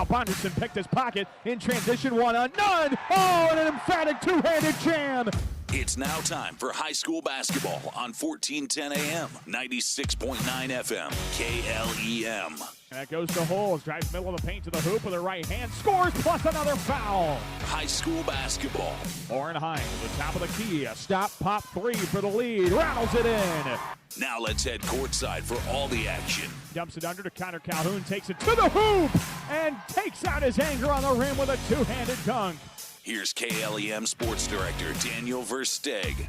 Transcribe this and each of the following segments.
Bonderson picked his pocket in transition, one on none. Oh, and an emphatic two-handed jam. It's now time for high school basketball on 1410 AM, 96.9 FM, KLEM. And that goes to Holes, drives middle of the paint to the hoop with her right hand, scores plus another foul. High school basketball. Lauren Hines to the top of the key, a stop pop three for the lead, rattles it in. Now let's head courtside for all the action. Dumps it under to Connor Calhoun, takes it to the hoop, and takes out his anger on the rim with a two-handed dunk. Here's KLEM Sports Director Daniel Versteeg.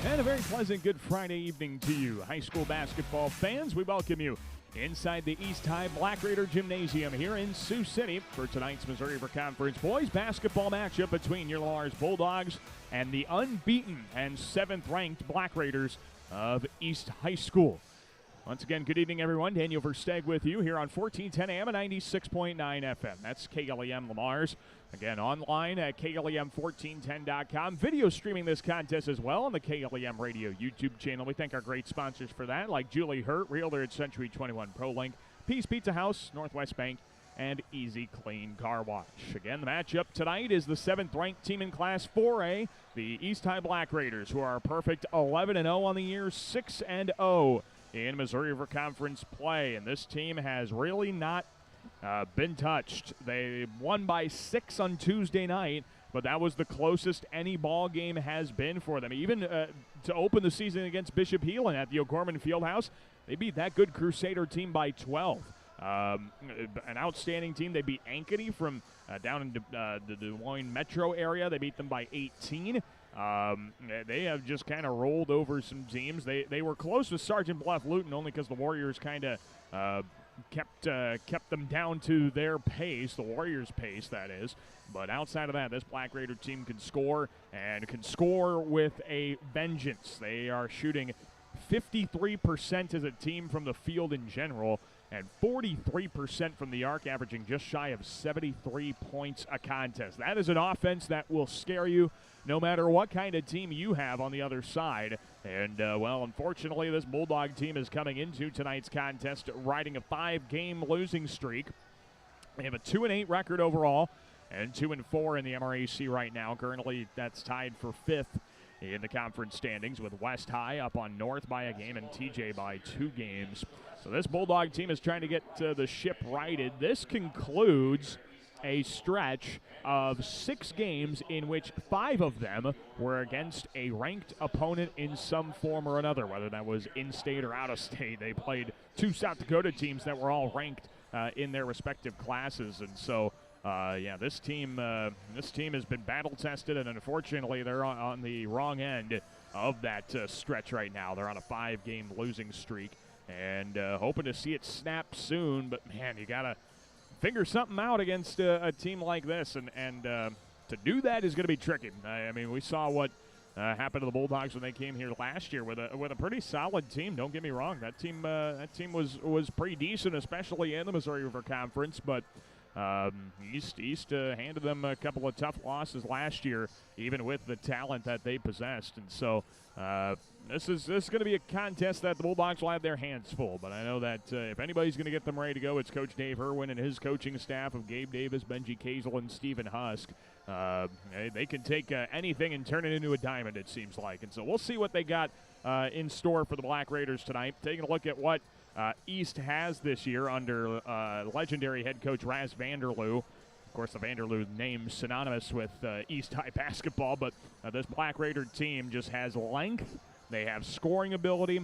And a very pleasant good Friday evening to you, high school basketball fans. We welcome you inside the East High Black Raider Gymnasium here in Sioux City for tonight's Missouri River Conference boys basketball matchup between your Lamar's Bulldogs and the unbeaten and 7th-ranked Black Raiders of East High School. Once again, good evening, everyone. Daniel Versteeg with you here on 1410 AM and 96.9 FM. That's KLEM Lamar's. Again, online at KLEM1410.com. Video streaming this contest as well on the KLEM Radio YouTube channel. We thank our great sponsors for that, like Julie Hurt, Realtor at Century 21 ProLink, Peace Pizza House, Northwest Bank, and Easy Clean Car Wash. Again, the matchup tonight is the 7th-ranked team in Class 4A, the East High Black Raiders, who are a perfect 11-0 on the year, 6-0 in Missouri River Conference play. And this team has really not been touched. They won by 6 on Tuesday night, but that was the closest any ball game has been for them. Even to open the season against Bishop Heelan at the O'Gorman Fieldhouse, they beat that good Crusader team by 12. An outstanding team. They beat Ankeny from down in the Des Moines metro area. They beat them by 18. They have just kind of rolled over some teams. They were close with Sergeant Bluff Luton only because the Warriors kind of kept them down to their pace, the Warriors' pace, that is. But outside of that, this Black Raider team can score, and can score with a vengeance. They are shooting 53% as a team from the field in general, and 43% from the arc, averaging just shy of 73 points a contest. That is an offense that will scare you no matter what kind of team you have on the other side. And, well, unfortunately, this Bulldog team is coming into tonight's contest riding a 5-game losing streak. They have a 2-8 record overall and 2-4 in the MRAC right now. Currently, that's tied for 5th in the conference standings, with West High up on North by a game and TJ by 2 games. So this Bulldog team is trying to get the ship righted. This concludes a stretch of 6 games in which 5 of them were against a ranked opponent in some form or another, whether that was in-state or out-of-state. They played 2 South Dakota teams that were all ranked in their respective classes. And so, yeah, this team has been battle-tested, and unfortunately they're on the wrong end of that stretch right now. They're on a 5-game losing streak, and hoping to see it snap soon. But, man, you got to figure something out against a team like this, and to do that is going to be tricky. I mean, we saw what happened to the Bulldogs when they came here last year with a pretty solid team. Don't get me wrong, that team was pretty decent, especially in the Missouri River Conference, but East handed them a couple of tough losses last year, even with the talent that they possessed. And so this is going to be a contest that the Bulldogs will have their hands full. But I know that if anybody's going to get them ready to go, it's Coach Dave Irwin and his coaching staff of Gabe Davis, Benji Kazel, and Stephen Husk. They can take anything and turn it into a diamond, it seems like. And so we'll see what they got in store for the Black Raiders tonight. Taking a look at what East has this year under legendary head coach Raz Vanderloo. Of course, the Vanderloo name synonymous with East High basketball, but this Black Raider team just has length. They have scoring ability,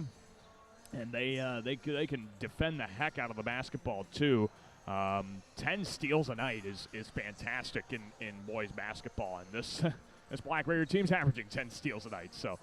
and they can defend the heck out of the basketball too. 10 steals a night is fantastic in boys basketball, and this this Black Raider team's averaging 10 steals a night. So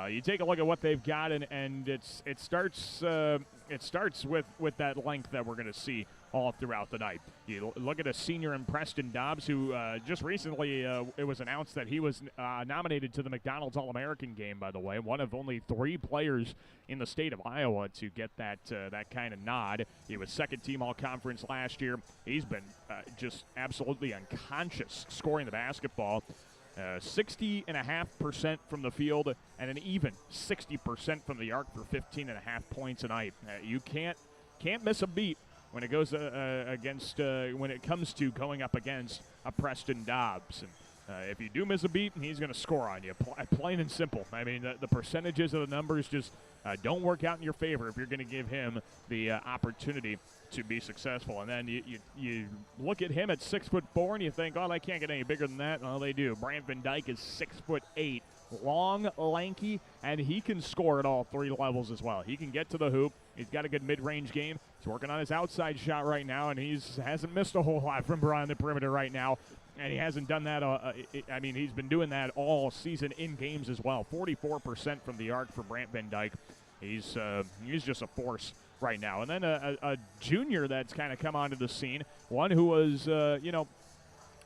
you take a look at what they've got, and it starts with that length that we're going to see all throughout the night. You look at a senior in Preston Dobbs, who just recently it was announced that he was nominated to the McDonald's All-American game, by the way. One of only 3 players in the state of Iowa to get that kind of nod. He was second-team All-Conference last year. He's been just absolutely unconscious scoring the basketball. 60.5% from the field and an even 60% from the arc for 15.5 points a night. You can't miss a beat when it goes when it comes to going up against a Preston Dobbs. And if you do miss a beat, he's going to score on you, plain and simple. I mean, the percentages of the numbers just don't work out in your favor if you're going to give him the opportunity to be successful. And then you look at him at 6'4" and you think, oh, they can't get any bigger than that. Well, they do. Brant Van Dyke is 6'8", long, lanky, and he can score at all three levels as well. He can get to the hoop. He's got a good mid-range game. He's working on his outside shot right now, and hasn't missed a whole lot from behind the perimeter right now. And he hasn't done that. He's been doing that all season in games as well. 44% from the arc for Brant Van Dyke. He's just a force right now. And then a junior that's kind of come onto the scene, one who was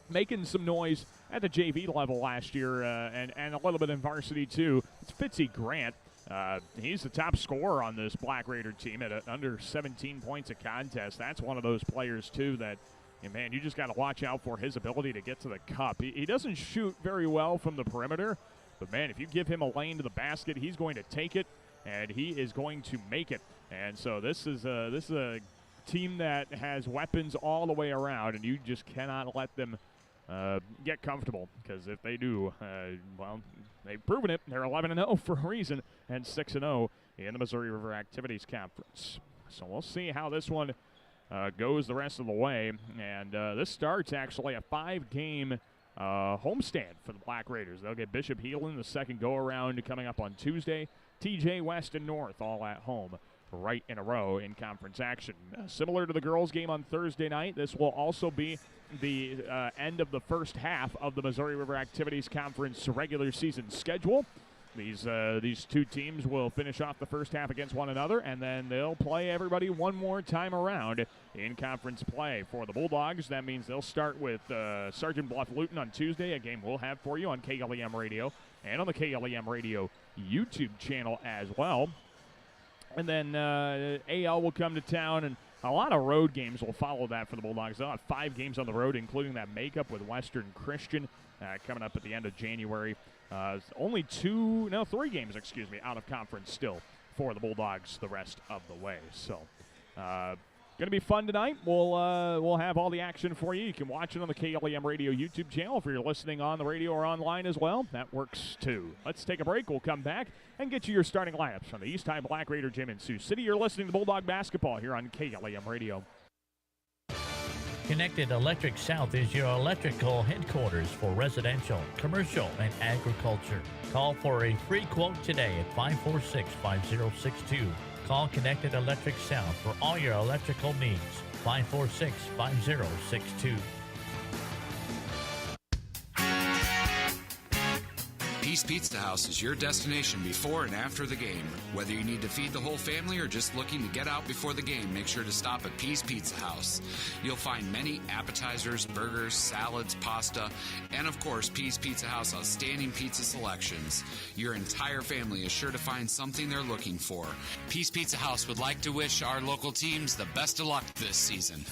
making some noise at the JV level last year and a little bit in varsity too. It's Fitzy Grant. He's the top scorer on this Black Raider team at under 17 points a contest. That's one of those players too that, man, you just got to watch out for his ability to get to the cup. He doesn't shoot very well from the perimeter, but, man, if you give him a lane to the basket, he's going to take it, and he is going to make it. And so this is a team that has weapons all the way around, and you just cannot let them get comfortable, because if they do, they've proven it. They're 11-0 for a reason and 6-0 in the Missouri River Activities Conference. So we'll see how this one goes the rest of the way. And this starts actually a 5-game homestand for the Black Raiders. They'll get Bishop Heelan the second go-around coming up on Tuesday. TJ West and North all at home right in a row in conference action. Similar to the girls' game on Thursday night, this will also be the end of the first half of the Missouri River Activities Conference regular season schedule. These two teams will finish off the first half against one another, and then they'll play everybody one more time around in conference play. For the Bulldogs, that means they'll start with Sergeant Bluff Luton on Tuesday, a game we'll have for you on KLEM Radio and on the KLEM Radio YouTube channel as well. And then AL will come to town, and a lot of road games will follow that for the Bulldogs. They'll have 5 games on the road, including that makeup with Western Christian coming up at the end of January. 3 games, out of conference still for the Bulldogs the rest of the way. So, going to be fun tonight. We'll have all the action for you. You can watch it on the KLEM Radio YouTube channel if you're listening on the radio or online as well. That works too. Let's take a break. We'll come back and get you your starting lineups from the East High Black Raider Gym in Sioux City. You're listening to Bulldog Basketball here on KLEM Radio. Connected Electric South is your electrical headquarters for residential, commercial, and agriculture. Call for a free quote today at 546-5062. Call Connected Electric South for all your electrical needs. 546-5062. Peace Pizza House is your destination before and after the game. Whether you need to feed the whole family or just looking to get out before the game, make sure to stop at Peace Pizza House. You'll find many appetizers, burgers, salads, pasta, and of course, Peace Pizza House outstanding pizza selections. Your entire family is sure to find something they're looking for. Peace Pizza House would like to wish our local teams the best of luck this season.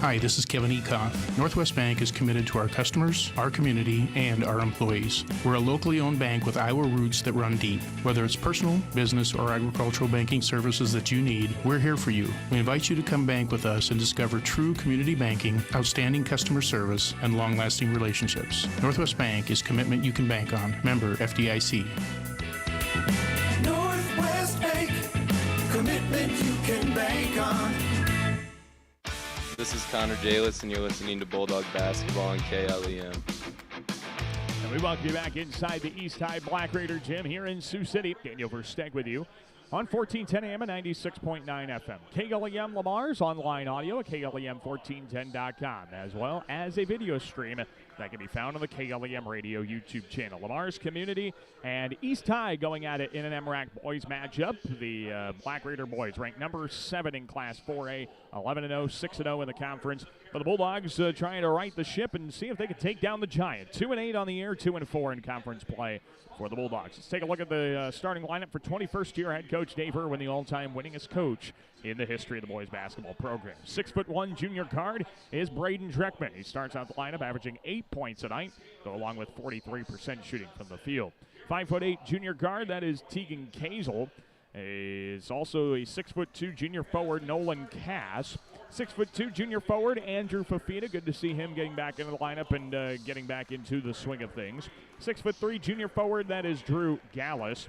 Hi, this is Kevin Ekoff. Northwest Bank is committed to our customers, our community, and our employees. We're a locally owned bank with Iowa roots that run deep. Whether it's personal, business, or agricultural banking services that you need, we're here for you. We invite you to come bank with us and discover true community banking, outstanding customer service, and long-lasting relationships. Northwest Bank is commitment you can bank on. Member FDIC. Northwest Bank, commitment you can bank on. This is Connor Jalis, and you're listening to Bulldog Basketball on KLEM. And we welcome you back inside the East High Black Raider Gym here in Sioux City. Daniel Versteg with you on 1410 AM and 96.9 FM. KLEM Lamar's online audio at KLEM1410.com, as well as a video stream that can be found on the KLEM Radio YouTube channel. Lamar's community and East High going at it in an MRAC boys matchup. The Black Raider boys ranked number 7 in Class 4A, 11-0, 6-0 in the conference. But the Bulldogs trying to right the ship and see if they can take down the Giant. 2-8 on the year, 2-4 in conference play for the Bulldogs. Let's take a look at the starting lineup for 21st-year head coach Dave Irwin, the all-time winningest coach in the history of the boys basketball program. 6'1" junior guard is Braden Dreckman. He starts out the lineup averaging 8 points a night, along with 43% shooting from the field. 5'8" junior guard, that is Tegan Kazel. Is also a 6'2" junior forward, Nolan Cass. 6'2" junior forward, Andrew Fafita. Good to see him getting back into the lineup and getting back into the swing of things. 6'3" junior forward, that is Drew Gallus.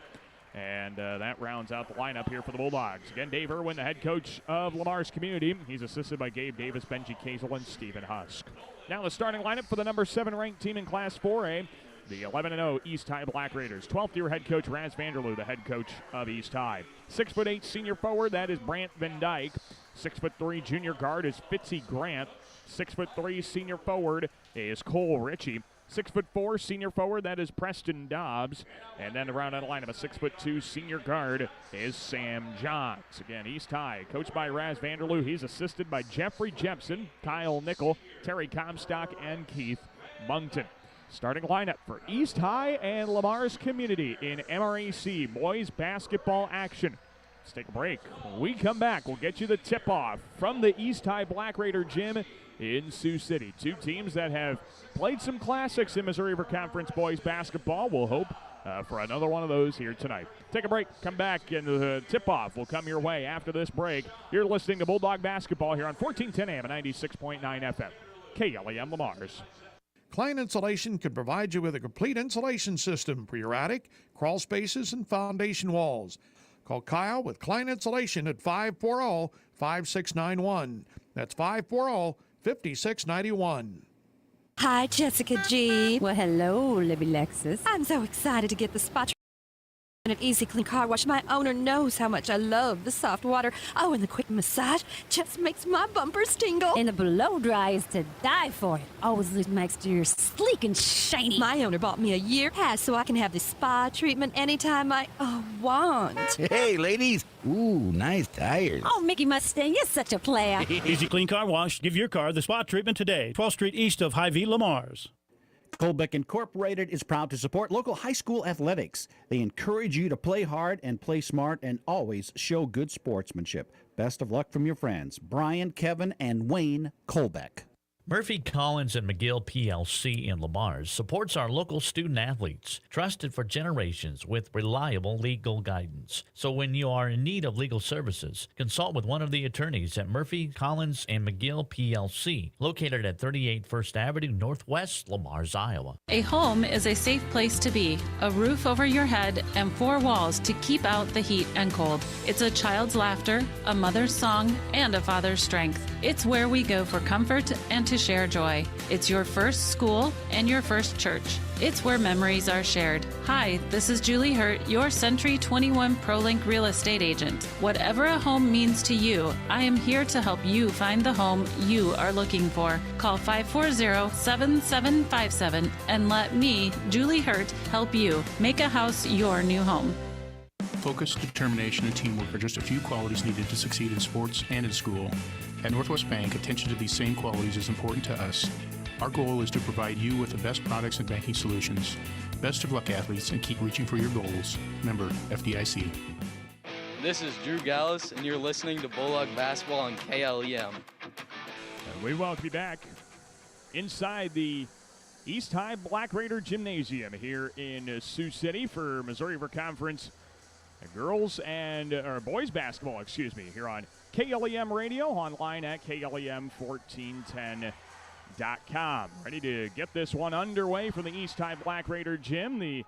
And that rounds out the lineup here for the Bulldogs. Again, Dave Irwin, the head coach of Lamar's Community. He's assisted by Gabe Davis, Benji Kazel, and Stephen Husk. Now the starting lineup for the number 7 ranked team in Class 4A, the 11-0 East High Black Raiders. 12th-year head coach Raz Vanderloo, the head coach of East High. 6'8" senior forward, that is Brant Van Dyke. 6'3" junior guard is Fitzy Grant. 6'3" senior forward is Cole Ritchie. 6'4" senior forward, that is Preston Dobbs. And then to round out the lineup, a 6'2" senior guard is Sam Johns. Again, East High, coached by Raz Vanderloo. He's assisted by Jeffrey Jepson, Kyle Nickel, Terry Comstock, and Keith Monkton. Starting lineup for East High and Lamar's Community in MRAC boys basketball action. Let's take a break. When we come back, we'll get you the tip-off from the East High Black Raider Gym in Sioux City. Two teams that have played some classics in Missouri River Conference boys basketball. We'll hope for another one of those here tonight. Take a break, come back, and the tip-off will come your way after this break. You're listening to Bulldog Basketball here on 1410 AM and 96.9 FM. KLEM Lamar's. Klein Insulation can provide you with a complete insulation system for your attic, crawl spaces, and foundation walls. Call Kyle with Klein Insulation at 540-5691. That's 540-5691. Hi, Jessica G. Well, hello, Libby Lexus. I'm so excited to get the spot at Easy Clean Car Wash. My owner knows how much I love the soft water. Oh, and the quick massage just makes my bumpers tingle. And the blow dry is to die for. It always looks my exterior sleek and shiny. My owner bought me a year pass so I can have the spa treatment anytime I want. Hey, ladies. Ooh, nice tires. Oh, Mickey Mustang, you're such a player. Easy Clean Car Wash. Give your car the spa treatment today. 12th Street east of Hy-Vee Lamar's. Colbeck Incorporated is proud to support local high school athletics. They encourage you to play hard and play smart and always show good sportsmanship. Best of luck from your friends, Brian, Kevin, and Wayne Colbeck. Murphy Collins and McGill PLC in Lamar's supports our local student athletes, trusted for generations with reliable legal guidance. So when you are in need of legal services, consult with one of the attorneys at Murphy Collins and McGill PLC, located at 38 First Avenue Northwest, Lamar's, Iowa. A home is a safe place to be, a roof over your head, and 4 walls to keep out the heat and cold. It's a child's laughter, a mother's song, and a father's strength. It's where we go for comfort and to share joy. It's your first school and your first church. It's where memories are shared. Hi, this is Julie Hurt, your Century 21 ProLink real estate agent. Whatever a home means to you, I am here to help you find the home you are looking for. Call 540-7757 and let me, Julie Hurt, help you make a house your new home. Focus, determination, and teamwork are just a few qualities needed to succeed in sports and in school. At Northwest Bank, attention to these same qualities is important to us. Our goal is to provide you with the best products and banking solutions. Best of luck, athletes, and keep reaching for your goals. Member FDIC. This is Drew Gallus, and you're listening to Bulldog Basketball on KLEM. And we welcome you back inside the East High Black Raider Gymnasium here in Sioux City for Missouri River Conference girls and boys basketball, here on KLEM Radio, online at KLEM1410.com. Ready to get this one underway for the East High Black Raider Gym. The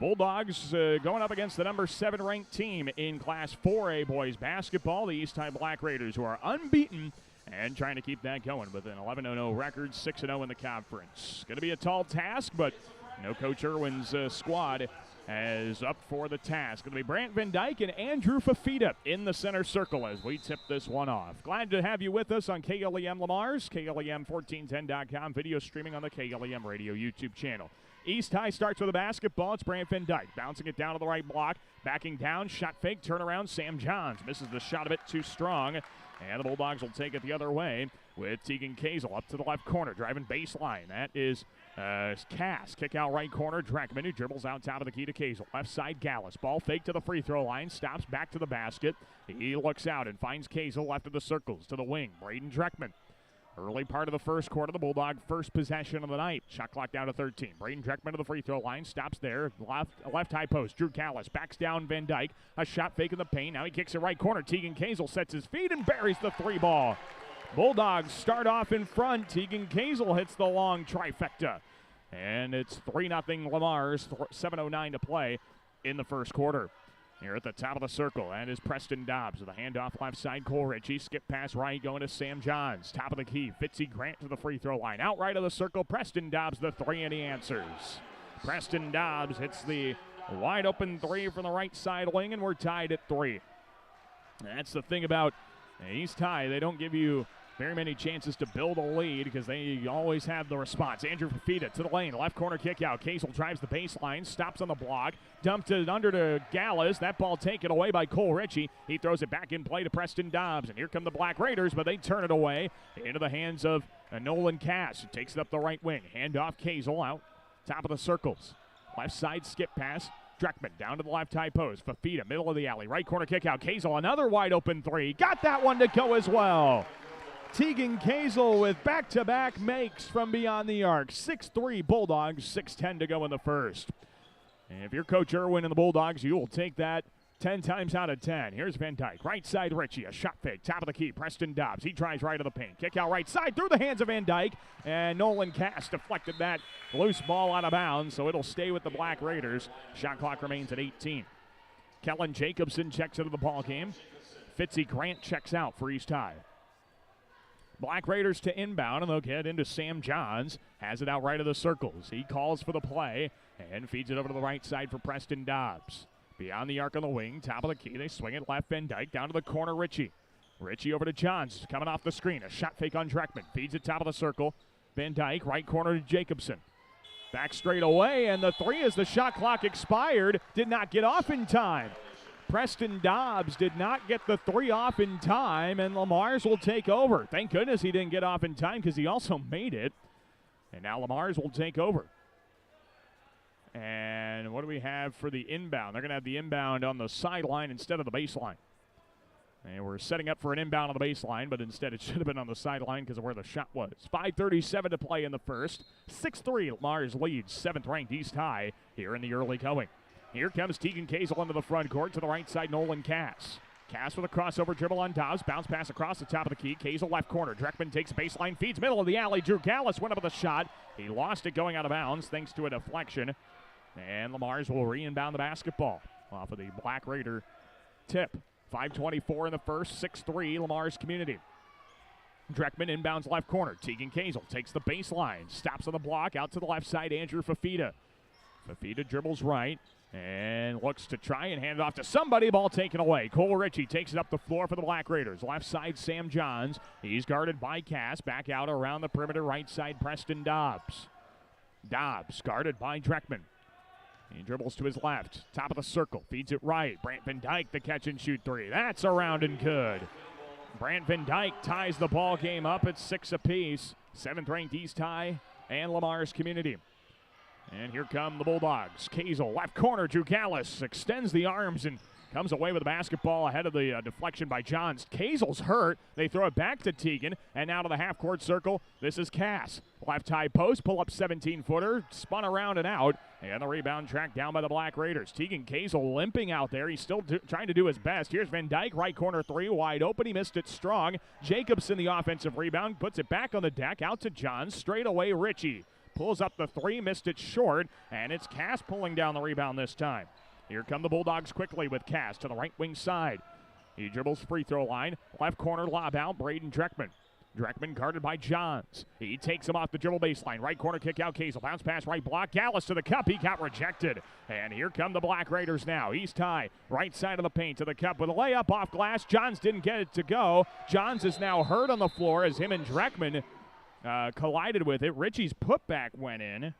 Bulldogs going up against the number 7 ranked team in Class 4A boys basketball, the East High Black Raiders, who are unbeaten and trying to keep that going with an 11-0 record, 6-0 in the conference. Going to be a tall task, but no Coach Irwin's squad is up for the task. Going to be Brant Van Dyke and Andrew Fafita in the center circle as we tip this one off. Glad to have you with us on KLEM Lamar's, KLEM1410.com, video streaming on the KLEM Radio YouTube channel. East High starts with a basketball. It's Brant Van Dyke bouncing it down to the right block. Backing down, shot fake, turnaround. Sam Johns misses the shot a bit too strong. And the Bulldogs will take it the other way with Tegan Kazel up to the left corner, driving baseline. That is Cass. Kick out right corner. Dreckman, who dribbles out top of the key to Kazel. Left side, Gallus. Ball fake to the free throw line. Stops back to the basket. He looks out and finds Kazel left of the circles to the wing. Braden Dreckman Early part of the first quarter, the Bulldog first possession of the night. Shot clock down to 13. Braden Dreckman to the free throw line, stops there. Left high post. Drew Callis backs down Van Dyke. A shot fake in the paint. Now he kicks it right corner. Tegan Kazel sets his feet and buries the three ball. Bulldogs start off in front. Tegan Kazel hits the long trifecta. And it's 3-0 Lamar's, 7:09 to play in the first quarter. Here at the top of the circle, and is Preston Dobbs with a handoff left side. Cole Ritchie, skip pass right, going to Sam Johns. Top of the key, Fitzy Grant to the free throw line. Out right of the circle, Preston Dobbs the three, and he answers. Preston Dobbs hits the wide open three from the right side wing, and we're tied at 3. That's the thing about East High. They don't give you very many chances to build a lead because they always have the response. Andrew Fafita to the lane, left corner kick out. Kazel drives the baseline, stops on the block, dumped it under to Gallus. That ball taken away by Cole Ritchie. He throws it back in play to Preston Dobbs, and here come the Black Raiders, but they turn it away into the hands of Nolan Cass, who takes it up the right wing. Handoff Kazel out, top of the circles. Left side skip pass. Dreckman down to the left high post. Fafita, middle of the alley, right corner kick out. Kazel, another wide open three. Got that one to go as well. Tegan Kazel with back-to-back makes from beyond the arc. 6-3 Bulldogs, 6:10 to go in the first. And if you're Coach Irwin and the Bulldogs, you will take that 10 times out of 10. Here's Van Dyke, right side Ritchie, a shot fake, top of the key, Preston Dobbs. He drives right of the paint, kick out right side through the hands of Van Dyke, and Nolan Cass deflected that loose ball out of bounds, so it'll stay with the Black Raiders. Shot clock remains at 18. Kellen Jacobson checks into the ball game. Fitzy Grant checks out for East High. Black Raiders to inbound, and they'll get into Sam Johns. Has it out right of the circles. He calls for the play and feeds it over to the right side for Preston Dobbs. Beyond the arc on the wing, top of the key. They swing it left. Van Dyke down to the corner. Ritchie over to Johns. Coming off the screen. A shot fake on Dreckman. Feeds it top of the circle. Van Dyke, right corner to Jacobson. Back straight away, and the three as the shot clock expired. Did not get off in time. Preston Dobbs did not get the three off in time, and Lamar's will take over. Thank goodness he didn't get off in time because he also made it. And now Lamar's will take over. And what do we have for the inbound? They're going to have the inbound on the sideline instead of the baseline. And we're setting up for an inbound on the baseline, but instead it should have been on the sideline because of where the shot was. 5:37 to play in the first. 6-3 Lamar's leads, 7th-ranked East High here in the early going. Here comes Tegan Kazel into the front court to the right side, Nolan Cass. Cass with a crossover dribble on Dobbs. Bounce pass across the top of the key. Kazel left corner. Dreckman takes baseline, feeds middle of the alley. Drew Callis went up with a shot. He lost it going out of bounds thanks to a deflection. And Lamar's will re-inbound the basketball off of the Black Raider tip. 5:24 in the first, 6-3 Lamar's Community. Dreckman inbounds left corner. Tegan Kazel takes the baseline. Stops on the block. Out to the left side, Andrew Fafita. Fafita dribbles right and looks to try and hand it off to somebody. Ball taken away. Cole Ritchie takes it up the floor for the Black Raiders. Left side, Sam Johns. He's guarded by Cass. Back out around the perimeter, right side, Preston Dobbs. Dobbs guarded by Dreckman. He dribbles to his left. Top of the circle. Feeds it right. Brant Van Dyke, the catch and shoot three. That's around and good. Brant Van Dyke ties the ball game up at 6 apiece. 7th-ranked East High and Lamar's Community. And here come the Bulldogs. Kazel, left corner, Drew Callis extends the arms and comes away with the basketball ahead of the deflection by Johns. Kazel's hurt. They throw it back to Tegan, and now to the half-court circle. This is Cass. Left high post, pull up 17-footer, spun around and out, and the rebound tracked down by the Black Raiders. Tegan Kazel limping out there. He's still trying to do his best. Here's Van Dyke, right corner three, wide open. He missed it strong. Jacobson, the offensive rebound, puts it back on the deck, out to Johns. Straight away, Ritchie pulls up the three, missed it short, and it's Cass pulling down the rebound this time. Here come the Bulldogs quickly with Cass to the right wing side. He dribbles free throw line. Left corner lob out, Braden Dreckman. Dreckman guarded by Johns. He takes him off the dribble baseline. Right corner kick out, Kazel. Bounce pass right block. Gallus to the cup. He got rejected. And here come the Black Raiders now. East High, right side of the paint to the cup with a layup off glass. Johns didn't get it to go. Johns is now hurt on the floor as him and Dreckman collided with it. Ritchie's putback went in.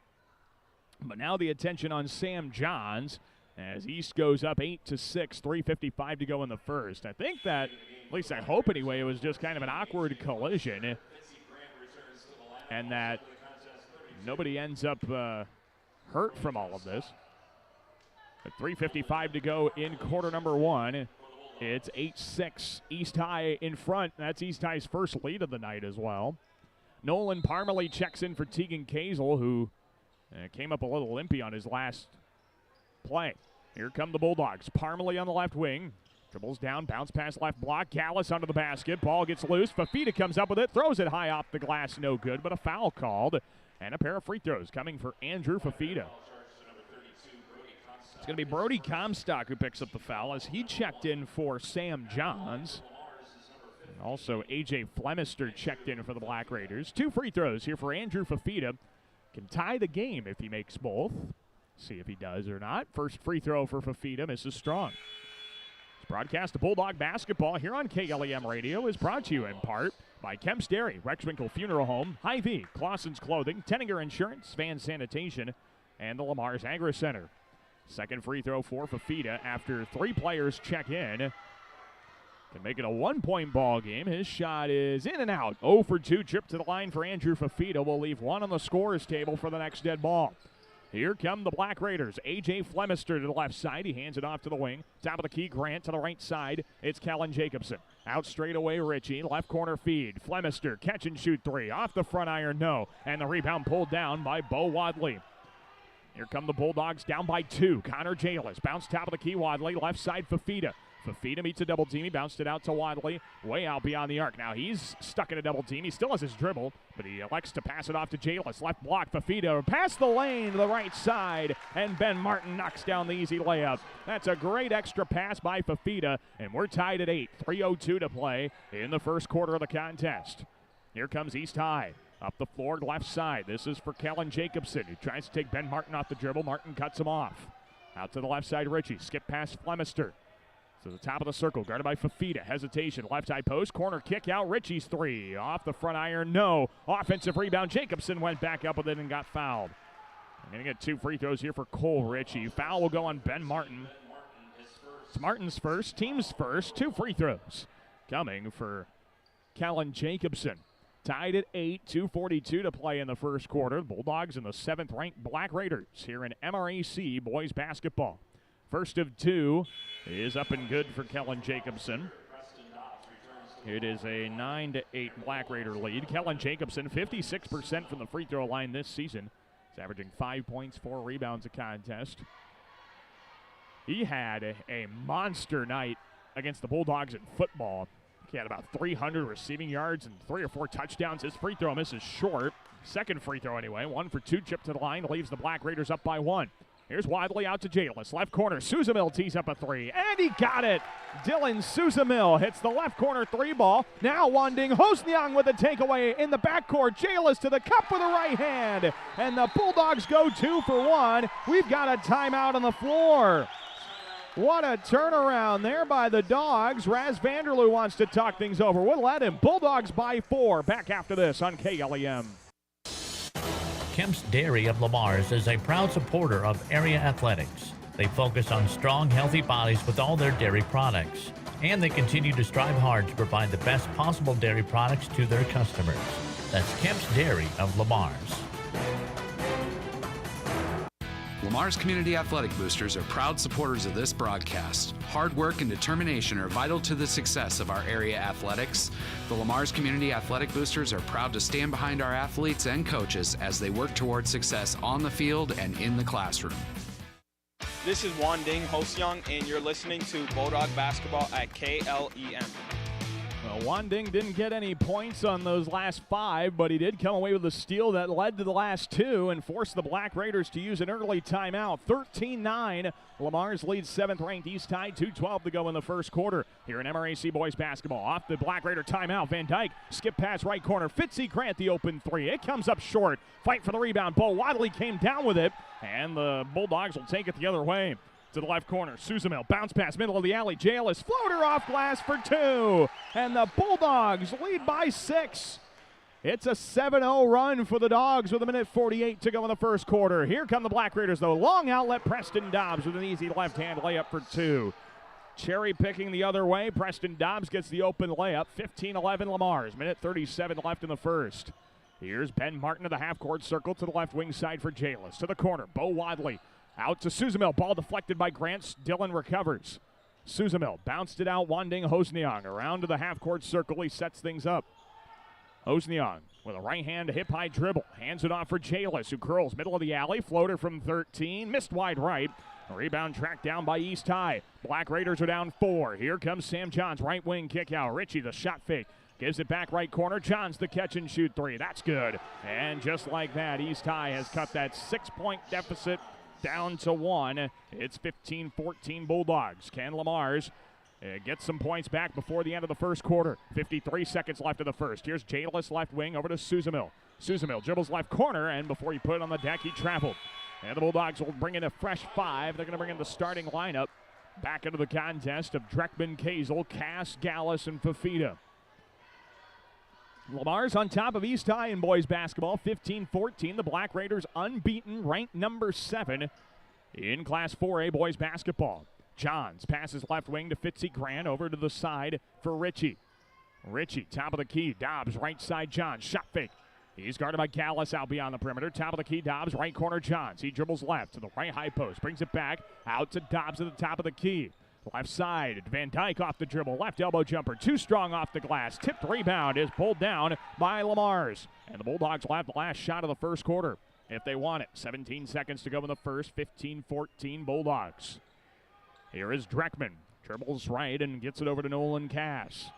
But now the attention on Sam Johns as East goes up 8-6, 3:55 to go in the first. I think that, at least I hope anyway, it was just kind of an awkward collision and that nobody ends up hurt from all of this. At 3:55 to go in quarter number one. It's 8-6, East High in front. That's East High's first lead of the night as well. Nolan Parmalee checks in for Tegan Kazel, who came up a little limpy on his last play. Here come the Bulldogs. Parmalee on the left wing. Dribbles down, bounce pass left block. Gallus under the basket. Ball gets loose. Fafita comes up with it, throws it high off the glass. No good, but a foul called. And a pair of free throws coming for Andrew Fafita. It's going to be Brody Comstock who picks up the foul as he checked in for Sam Johns. And also, A.J. Flemister checked in for the Black Raiders. 2 free throws here for Andrew Fafita. Can tie the game if he makes both. See if he does or not. First free throw for Fafita misses strong. This broadcast of Bulldog basketball here on KLEM Radio is brought to you in part by Kemp's Dairy, Rexwinkle Funeral Home, Hy-Vee, Clausen's Clothing, Tenninger Insurance, Van Sanitation, and the Lamar's Agri Center. Second free throw for Fafita after 3 players check in. Can make it a 1-point ball game. His shot is in and out. 0 for 2. Trip to the line for Andrew Fafita. Will leave 1 on the scorer's table for the next dead ball. Here come the Black Raiders. A.J. Flemister to the left side. He hands it off to the wing. Top of the key, Grant to the right side. It's Kellen Jacobson. Out straight away, Ritchie. Left corner feed. Flemister, catch and shoot 3. Off the front iron, no. And the rebound pulled down by Bo Wadley. Here come the Bulldogs down by 2. Connor Jalis. Bounce top of the key, Wadley. Left side, Fafita. Fafita meets a double team. He bounced it out to Wadley. Way out beyond the arc. Now he's stuck in a double team. He still has his dribble, but he elects to pass it off to Jalis. Left block, Fafita. Past the lane to the right side, and Ben Martin knocks down the easy layup. That's a great extra pass by Fafita, and we're tied at 8. 3:02 to play in the first quarter of the contest. Here comes East High. Up the floor, left side. This is for Kellen Jacobson, who tries to take Ben Martin off the dribble. Martin cuts him off. Out to the left side, Ritchie. Skip past Flemister. To the top of the circle, guarded by Fafita. Hesitation, left side post. Corner kick out. Ritchie's 3. Off the front iron, no. Offensive rebound. Jacobson went back up with it and got fouled. I'm going to get 2 free throws here for Cole Ritchie. Foul will go on Ben Martin. It's Martin's first, team's first. 2 free throws coming for Kellen Jacobson. Tied at 8, 2:42 to play in the first quarter. Bulldogs and the 7th-ranked Black Raiders here in MRAC boys basketball. First of 2 is up and good for Kellen Jacobson. It is a 9-8 Black Raider lead. Kellen Jacobson, 56% from the free throw line this season. He's averaging 5 points, 4 rebounds a contest. He had a monster night against the Bulldogs in football. He had about 300 receiving yards and 3 or 4 touchdowns. His free throw misses short. Second free throw anyway. 1 for 2, chip to the line, leaves the Black Raiders up by 1. Here's Wadley out to Jalis. Left corner, Suzamil tees up a 3, and he got it. Dylan Suzamil hits the left corner 3 ball. Now Wanding Hosnyang with a takeaway in the backcourt. Jalis to the cup with a right hand, and the Bulldogs go 2 for 1. We've got a timeout on the floor. What a turnaround there by the Dogs. Raz Vanderloo wants to talk things over. We'll let him. Bulldogs by 4. Back after this on KLEM. Kemp's Dairy of Lamar's is a proud supporter of area athletics. They focus on strong, healthy bodies with all their dairy products. And they continue to strive hard to provide the best possible dairy products to their customers. That's Kemp's Dairy of Lamar's. Lamar's Community Athletic Boosters are proud supporters of this broadcast. Hard work and determination are vital to the success of our area athletics. The Lamar's Community Athletic Boosters are proud to stand behind our athletes and coaches as they work towards success on the field and in the classroom. This is Wanding Hosnyang, and you're listening to Bulldog Basketball at KLEM. Well, Wanding didn't get any points on those last 5, but he did come away with a steal that led to the last 2 and forced the Black Raiders to use an early timeout. 13-9. Lamar's leads 7th-ranked East High. 2:12 to go in the first quarter here in MRAC boys basketball. Off the Black Raider timeout, Van Dyke skip pass right corner. Fitzy Grant the open 3. It comes up short. Fight for the rebound. Bo Wadley came down with it, and the Bulldogs will take it the other way. To the left corner, Suzamil, bounce pass, middle of the alley, Jalis, floater off glass for 2, and the Bulldogs lead by 6. It's a 7-0 run for the Dogs with 1:48 to go in the first quarter. Here come the Black Raiders, though. Long outlet, Preston Dobbs with an easy left-hand layup for 2. Cherry picking the other way, Preston Dobbs gets the open layup. 15-11 Lamar's, 1:37 left in the first. Here's Ben Martin to the half-court circle to the left wing side for Jalis. To the corner, Bo Wadley. Out to Suzamil, ball deflected by Grant. Dillon recovers. Suzamil bounced it out, Wanding Hosnyang. Around to the half-court circle, he sets things up. Hosnyang with a right hand hip-high dribble. Hands it off for Jalis, who curls middle of the alley. Floater from 13. Missed wide right. Rebound tracked down by East High. Black Raiders are down 4. Here comes Sam Johns, right wing kick out. Richie, the shot fake. Gives it back right corner. Johns the catch and shoot 3. That's good. And just like that, East High has cut that 6-point deficit down to 1. It's 15-14 Bulldogs. Ken Lamar's gets some points back before the end of the first quarter. 53 seconds left of the first. Here's Jalis left wing over to Susamil. Susamil dribbles left corner, and before he put it on the deck, he traveled. And the Bulldogs will bring in a fresh 5. They're going to bring in the starting lineup back into the contest of Dreckman, Kazel, Cass, Gallus, and Fafita. Lamar's on top of East High in boys basketball, 15-14. The Black Raiders unbeaten, ranked number 7 in Class 4A boys basketball. Johns passes left wing to Fitzy Grant over to the side for Richie. Richie, top of the key. Dobbs, right side, Johns. Shot fake. He's guarded by Gallus out beyond the perimeter. Top of the key, Dobbs, right corner, Johns. He dribbles left to the right high post. Brings it back out to Dobbs at the top of the key. Left side, Van Dyke off the dribble. Left elbow jumper, too strong off the glass. Tipped rebound is pulled down by Lamar's. And the Bulldogs will have the last shot of the first quarter if they want it. 17 seconds to go in the first. 15-14 Bulldogs. Here is Dreckman. Dribbles right and gets it over to Nolan Cass.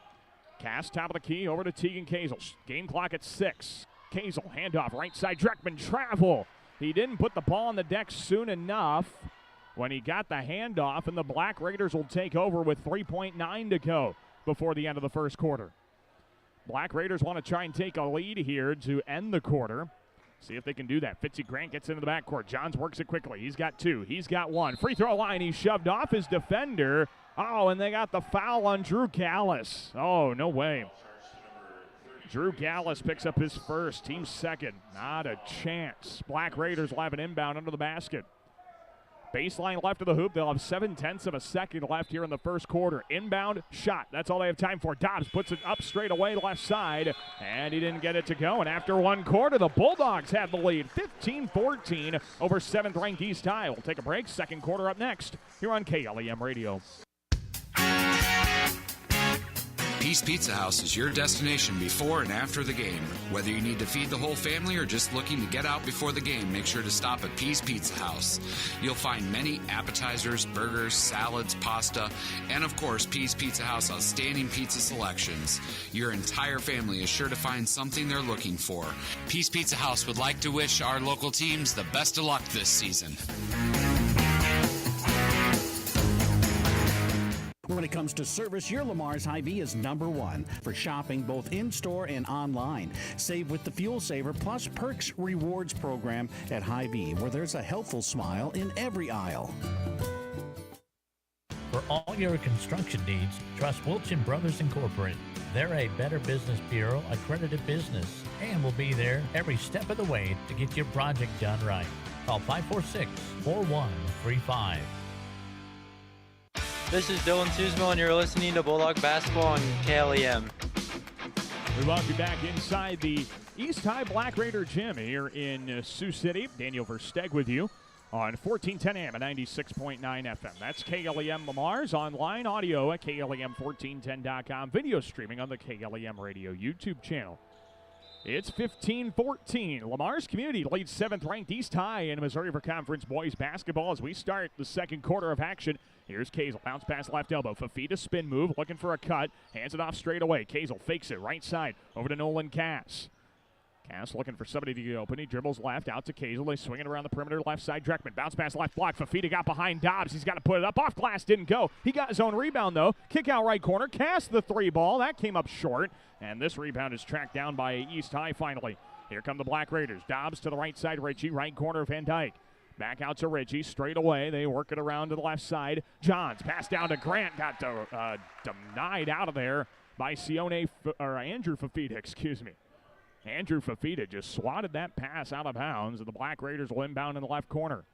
Cass, top of the key, over to Tegan Kazel. Game clock at 6. Kazel, handoff, right side, Dreckman, travel. He didn't put the ball on the deck soon enough when he got the handoff, and the Black Raiders will take over with 3.9 to go before the end of the first quarter. Black Raiders want to try and take a lead here to end the quarter. See if they can do that. Fitzy Grant gets into the backcourt. Johns works it quickly. He's got 2. He's got 1. Free throw line. He shoved off his defender. Oh, and they got the foul on Drew Gallus. Oh, no way. Drew Gallus picks up his first. Team second. Not a chance. Black Raiders will have an inbound under the basket. Baseline left of the hoop. They'll have 7/10 of a second left here in the first quarter. Inbound shot. That's all they have time for. Dobbs puts it up straight away left side, and he didn't get it to go. And after one quarter, the Bulldogs have the lead. 15-14 over 7th-ranked East High. We'll take a break. Second quarter up next here on KLEM Radio. Peace Pizza House is your destination before and after the game. Whether you need to feed the whole family or just looking to get out before the game, make sure to stop at Peace Pizza House. You'll find many appetizers, burgers, salads, pasta, and of course, Peace Pizza House outstanding pizza selections. Your entire family is sure to find something they're looking for. Peace Pizza House would like to wish our local teams the best of luck this season. When it comes to service, your Lamar's Hy-Vee is number 1 for shopping both in-store and online. Save with the Fuel Saver Plus Perks Rewards program at Hy-Vee, where there's a helpful smile in every aisle. For all your construction needs, trust Wilchin Brothers Incorporated. They're a Better Business Bureau accredited business and will be there every step of the way to get your project done right. Call 546-4135. This is Dylan Suzmo, and you're listening to Bulldog Basketball on KLEM. We welcome you back inside the East High Black Raider Gym here in Sioux City. Daniel Versteg with you on 1410 AM at 96.9 FM. That's KLEM Lamar's online audio at KLEM1410.com. Video streaming on the KLEM Radio YouTube channel. It's 15-14. Lamar's Community leads 7th-ranked East High in Missouri for Conference boys basketball as we start the second quarter of action. Here's Kazel. Bounce pass left elbow. Fafita spin move. Looking for a cut. Hands it off straight away. Kazel fakes it. Right side. Over to Nolan Cass. Cass looking for somebody to get open. He dribbles left out to Kazel. They swing it around the perimeter left side. Dreckman. Bounce pass left block. Fafita got behind Dobbs. He's got to put it up. Off glass. Didn't go. He got his own rebound though. Kick out right corner. Cass the 3 ball. That came up short. And this rebound is tracked down by East High finally. Here come the Black Raiders. Dobbs to the right side. Richie. Right corner Van Dyke. Back out to Richie. Straight away. They work it around to the left side. Johns. Pass down to Grant. Got denied out of there by Andrew Fafita. Excuse me. Andrew Fafita just swatted that pass out of bounds, and the Black Raiders will inbound in the left corner.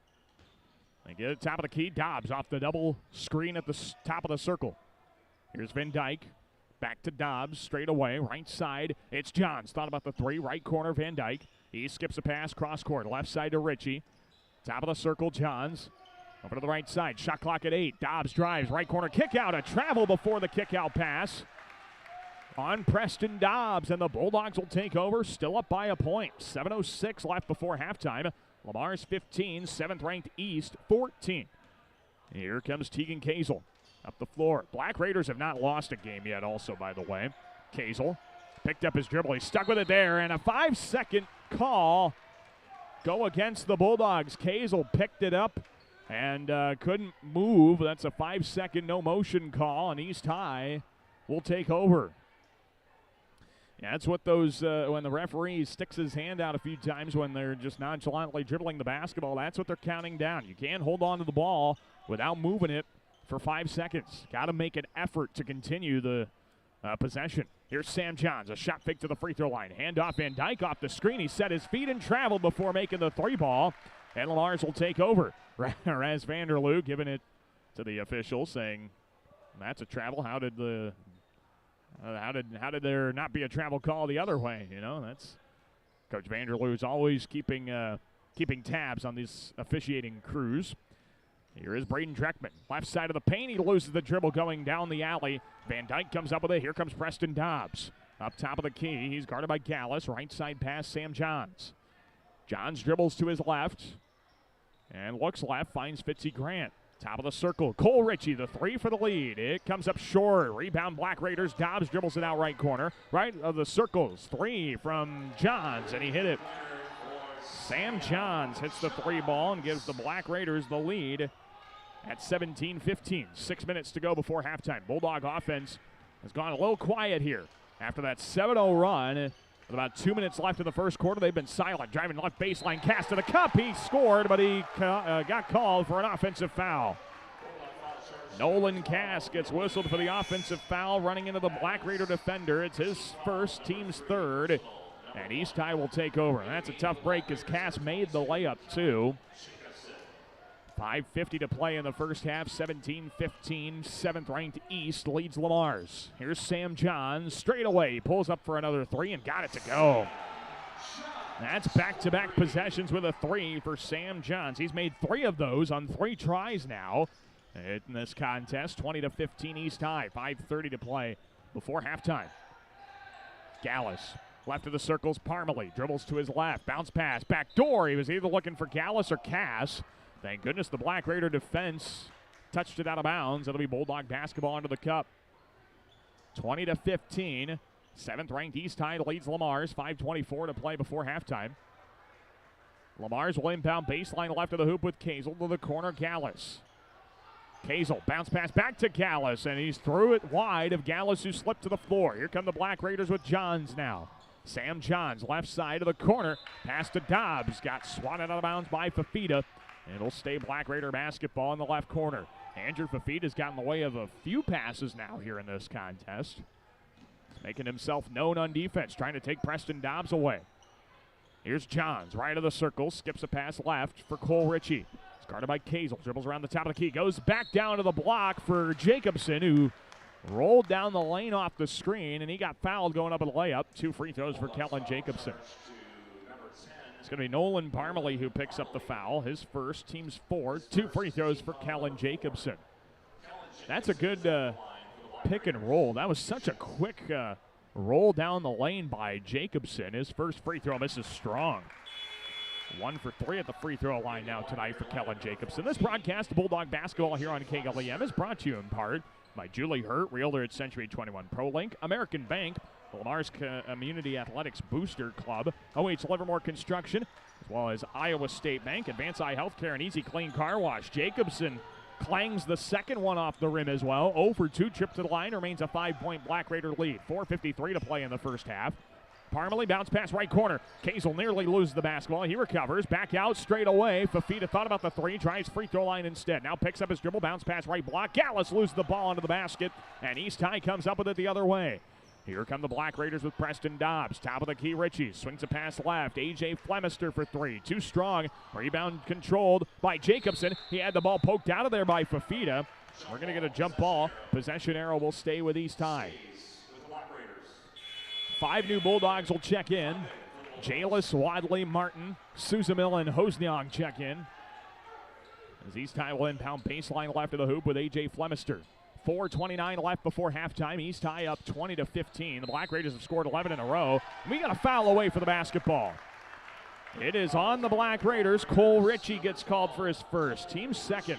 They get it top of the key. Dobbs off the double screen at the top of the circle. Here's Van Dyke. Back to Dobbs, straight away, right side. It's Johns. Thought about the 3, right corner, Van Dyke. He skips a pass, cross court, left side to Richie. Top of the circle, Johns. Over to the right side, shot clock at 8. Dobbs drives, right corner, kick out, a travel before the kick out pass. on Preston Dobbs, and the Bulldogs will take over, still up by a point. 7:06 left before halftime. Lamar's 15, 7th-ranked East 14. Here comes Tegan Kazel up the floor. Black Raiders have not lost a game yet also, by the way. Kazel picked up his dribble. He stuck with it there, and a 5-second call go against the Bulldogs. Kazel picked it up and couldn't move. That's a 5-second no-motion call, and East High will take over. Yeah, that's what those, when the referee sticks his hand out a few times when they're just nonchalantly dribbling the basketball, that's what they're counting down. You can't hold on to the ball without moving it for 5 seconds. Got to make an effort to continue the possession. Here's Sam Johns, a shot fake to the free throw line. Hand off Van Dyke off the screen. He set his feet and traveled before making the three ball. And Lars will take over. Raz Vanderloo giving it to the official, saying that's a travel. How did there not be a travel call the other way? You know, that's Coach Vanderloo's always keeping tabs on these officiating crews. Here is Braden Dreckman, left side of the paint. He loses the dribble going down the alley. Van Dyke comes up with it. Here comes Preston Dobbs. Up top of the key, he's guarded by Gallus. Right side pass, Sam Johns. Johns dribbles to his left and looks left, finds Fitzy Grant. Top of the circle, Cole Ritchie, the three for the lead. It comes up short. Rebound, Black Raiders. Dobbs dribbles it out right corner. Right of the circles, three from Johns, and he hit it. Sam Johns hits the three ball and gives the Black Raiders the lead at 17-15. 6 minutes to go before halftime. Bulldog offense has gone a little quiet here. After that 7-0 run, with about 2 minutes left in the first quarter, they've been silent. Driving left baseline, cast to the cup. He scored, but he got called for an offensive foul. Nolan Cass gets whistled for the offensive foul, running into the Black Raider defender. It's his first, team's third, and East High will take over. And that's a tough break because Cass made the layup, too. 5:50 to play in the first half, 17-15. 7th-ranked East leads Lamar's. Here's Sam Johns, straight away. Pulls up for another three and got it to go. That's back-to-back possessions with a three for Sam Johns. He's made 3 of those on 3 tries now in this contest. 20-15 East High. 5:30 to play before halftime. Gallus, left of the circles, Parmalee dribbles to his left. Bounce pass, back door. He was either looking for Gallus or Cass. Thank goodness the Black Raider defense touched it out of bounds. It'll be Bulldog basketball into the cup. 20-15. 7th-ranked East High leads Lamar's. 5:24 to play before halftime. Lamar's will inbound baseline left of the hoop with Kazel to the corner. Gallus. Kazel, bounce pass back to Gallus, and he's threw it wide of Gallus, who slipped to the floor. Here come the Black Raiders with Johns now. Sam Johns, left side of the corner. Pass to Dobbs. Got swatted out of bounds by Fafita. It'll stay Black Raider basketball in the left corner. Andrew Fafita's gotten in the way of a few passes now here in this contest. He's making himself known on defense, trying to take Preston Dobbs away. Here's Johns, right of the circle, skips a pass left for Cole Ritchie. It's guarded by Kazel, dribbles around the top of the key, goes back down to the block for Jacobson, who rolled down the lane off the screen, and he got fouled going up at a layup. 2 free throws for Kellen Jacobson. It's going to be Nolan Parmalee who picks up the foul. His first, team's 4. 2 free throws for Kellen Jacobson. That's a good pick and roll. That was such a quick roll down the lane by Jacobson. His first free throw misses strong. 1 for 3 at the free throw line now tonight for Kellen Jacobson. This broadcast of Bulldog basketball here on KLEM is brought to you in part by Julie Hurt, Realtor at Century 21 ProLink, American Bank, Lamar's Community Athletics Booster Club, OH Livermore Construction, as well as Iowa State Bank, Advance Eye Healthcare, and Easy Clean Car Wash. Jacobson clangs the second one off the rim as well. 0 for 2, trip to the line, remains a 5-point Black Raider lead. 4:53 to play in the first half. Parmalee, bounce pass right corner. Kazel nearly loses the basketball. He recovers. Back out straight away. Fafita thought about the 3. Tries free throw line instead. Now picks up his dribble. Bounce pass right block. Gallus loses the ball into the basket. And East High comes up with it the other way. Here come the Black Raiders with Preston Dobbs. Top of the key, Ritchie. Swings a pass left. A.J. Flemister for 3. Too strong. Rebound controlled by Jacobson. He had the ball poked out of there by Fafita. We're going to get a jump ball. Possession arrow will stay with East High. 5 new Bulldogs will check in. Jalis, Wadley, Martin, Suzamil, and Hosniong check in. As East High will inbound baseline left of the hoop with A.J. Flemister. 4:29 left before halftime. East High up 20-15. The Black Raiders have scored 11 in a row. We got a foul away for the basketball. It is on the Black Raiders. Cole Ritchie gets called for his first. Team second.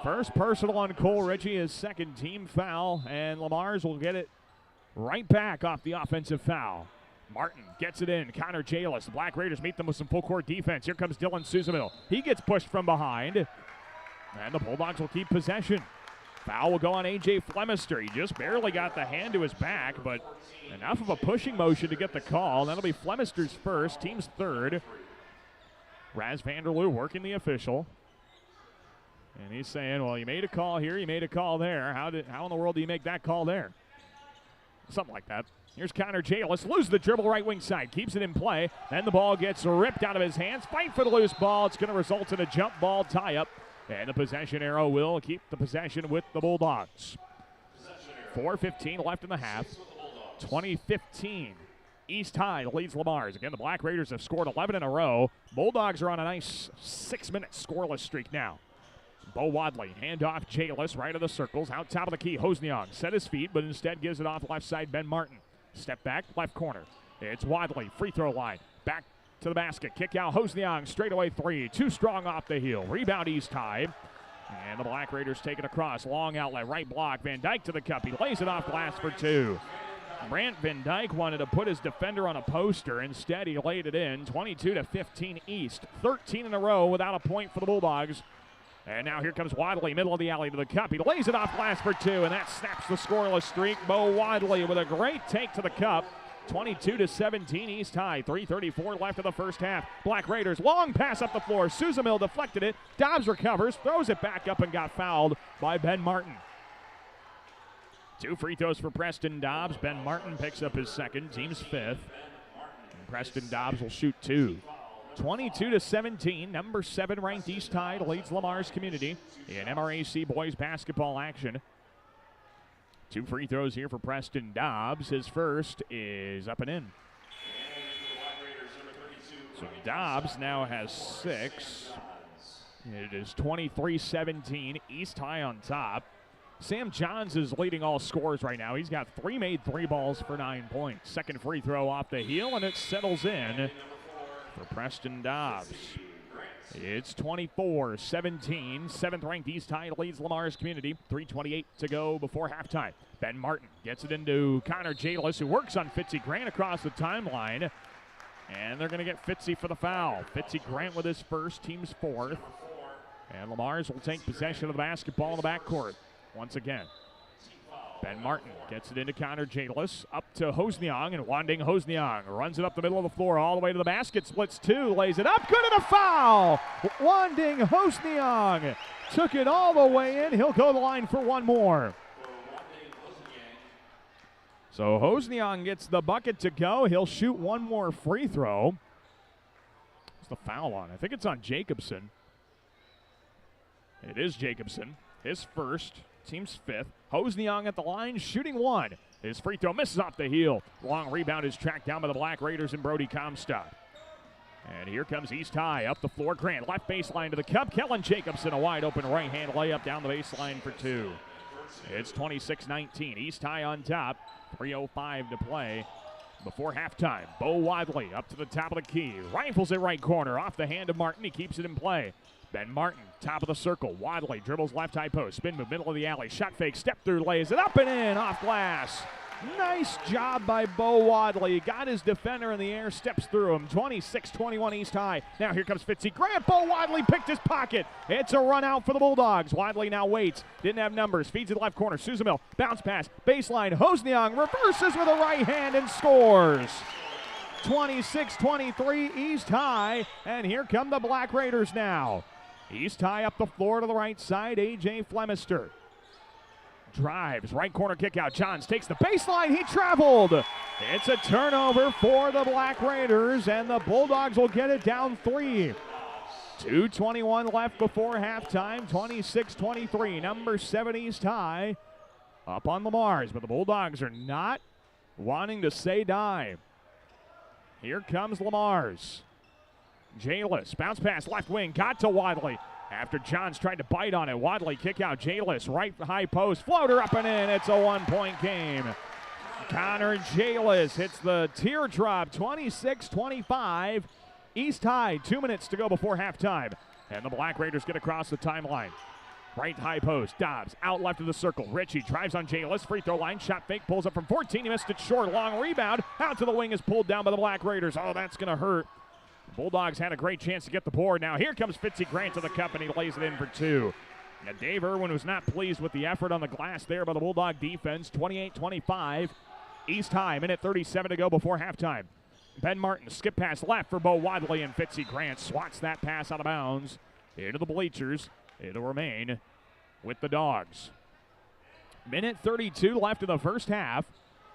First personal on Cole Ritchie, his second team foul, and Lamar's will get it right back off the offensive foul. Martin gets it in. Connor Jalis. The Black Raiders meet them with some full court defense. Here comes Dylan Suzamil. He gets pushed from behind, and the Bulldogs will keep possession. Foul will go on A.J. Flemister. He just barely got the hand to his back, but enough of a pushing motion to get the call. That'll be Flemister's first, team's third. Raz Vanderloo working the official. And he's saying, well, you made a call here, you made a call there. How in the world do you make that call there? Something like that. Here's Connor Jalis, loses the dribble right wing side, keeps it in play. Then the ball gets ripped out of his hands. Fight for the loose ball. It's going to result in a jump ball tie-up. And the possession arrow will keep the possession with the Bulldogs. 4:15 left in the half. 20-15. East High leads Lamar's. Again, the Black Raiders have scored 11 in a row. Bulldogs are on a nice 6-minute scoreless streak now. Bo Wadley, handoff Jalis, right of the circles, out top of the key. Hosniong set his feet, but instead gives it off left side, Ben Martin. Step back, left corner. It's Wadley, free throw line. Back to the basket, kick out Hosniong, straightaway three. Too strong off the heel. Rebound East High. And the Black Raiders take it across. Long outlet, right block. Van Dyke to the cup. He lays it off glass for two. Brant Van Dyke wanted to put his defender on a poster. Instead, he laid it in. 22-15 East. 13 in a row without a point for the Bulldogs. And now here comes Wadley, middle of the alley to the cup. He lays it off glass for two, and that snaps the scoreless streak. Bo Wadley with a great take to the cup. 22-17 East High. 3:34 left of the first half. Black Raiders, long pass up the floor. Suzamil deflected it. Dobbs recovers, throws it back up, and got fouled by Ben Martin. 2 free throws for Preston Dobbs. Ben Martin picks up his second, team's fifth. And Preston Dobbs will shoot 2. 22-17, number 7 ranked East High leads Lamar's community in MRAC boys basketball action. 2 free throws here for Preston Dobbs. His first is up and in. So Dobbs now has 6. It is 23-17, East High on top. Sam Johns is leading all scorers right now. He's got 3 made 3 balls for 9 points. Second free throw off the heel, and it settles in for Preston Dobbs. It's 24-17. 7th ranked East High leads Lamar's community. 3:28 to go before halftime. Ben Martin gets it into Connor Jalis, who works on Fitzy Grant across the timeline. And they're going to get Fitzy for the foul. Fitzy Grant with his first, team's 4th. And Lamar's will take possession of the basketball in the backcourt once again. Ben Martin gets it into Connor Jalis, up to Hosniong, and Wanding Hosniong runs it up the middle of the floor all the way to the basket, splits 2, lays it up, good, and a foul! Wanding Hosniong took it all the way in. He'll go to the line for one more. So Hosniong gets the bucket to go. He'll shoot one more free throw. What's the foul on? I think it's on Jacobson. It is Jacobson, his first. Team's 5th. Hosniong at the line, shooting 1. His free throw misses off the heel. Long rebound is tracked down by the Black Raiders and Brody Comstock. And here comes East High. Up the floor, Grant. Left baseline to the cup. Kellen Jacobson, a wide open right-hand layup down the baseline for 2. It's 26-19. East High on top. 3:05 to play before halftime. Bo Wadley up to the top of the key. Rifles it right corner. Off the hand of Martin. He keeps it in play. Ben Martin, top of the circle. Wadley dribbles left high post. Spin move, middle of the alley. Shot fake, step through, lays it up and in, off glass. Nice job by Bo Wadley. Got his defender in the air, steps through him. 26-21 East High. Now here comes Fitzy Grant. Bo Wadley picked his pocket. It's a run out for the Bulldogs. Wadley now waits. Didn't have numbers. Feeds it left corner. Suzamil, bounce pass, baseline. Hosniong reverses with a right hand and scores. 26-23 East High. And here come the Black Raiders now. East High up the floor to the right side. A.J. Flemister drives, right corner kick out. Johns takes the baseline. He traveled. It's a turnover for the Black Raiders, and the Bulldogs will get it down 3. 2:21 left before halftime. 26-23. Number 7 East High up on the Mars, but the Bulldogs are not wanting to say die. Here comes Lamar's. Jalis, bounce pass, left wing, got to Wadley. After Johns tried to bite on it, Wadley kick out. Jalis, right high post, floater up and in. It's a 1-point game. Connor Jalis hits the teardrop, 26-25. East High, 2 minutes to go before halftime. And the Black Raiders get across the timeline. Right high post, Dobbs out left of the circle. Ritchie drives on Jalis, free throw line, shot fake, pulls up from 14. He missed it short, long rebound. Out to the wing is pulled down by the Black Raiders. Oh, that's going to hurt. Bulldogs had a great chance to get the board. Now here comes Fitzy Grant to the cup, and he lays it in for 2. Now Dave Irwin was not pleased with the effort on the glass there by the Bulldog defense. 28-25. East High, minute 37 to go before halftime. Ben Martin, skip pass left for Bo Wadley, and Fitzy Grant swats that pass out of bounds into the bleachers. It'll remain with the Dogs. Minute 32 left in the first half.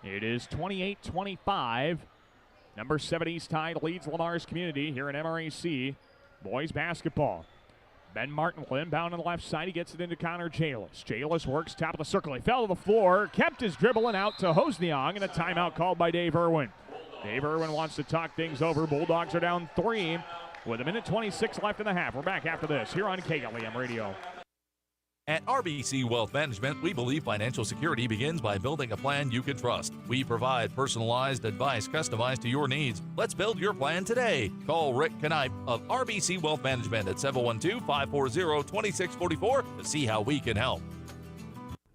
It is 28-25. Number 7 East High leads Lamar's Community here in MRAC boys basketball. Ben Martin will inbound on the left side. He gets it into Connor Jalis. Jalis works top of the circle. He fell to the floor, kept his dribbling out to Hosniong, and a timeout called by Dave Irwin. Dave Irwin wants to talk things over. Bulldogs are down 3 with a minute 26 left in the half. We're back after this here on KLEM Radio. At RBC Wealth Management, we believe financial security begins by building a plan you can trust. We provide personalized advice customized to your needs. Let's build your plan today. Call Rick Knipe of RBC Wealth Management at 712-540-2644 to see how we can help.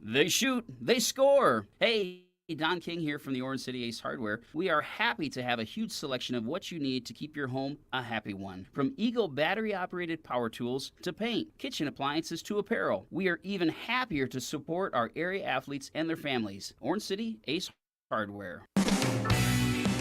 They shoot, they score. Hey, Don King here from the Orange City Ace Hardware. We are happy to have a huge selection of what you need to keep your home a happy one. From Eagle battery-operated power tools to paint, kitchen appliances to apparel. We are even happier to support our area athletes and their families. Orange City Ace Hardware.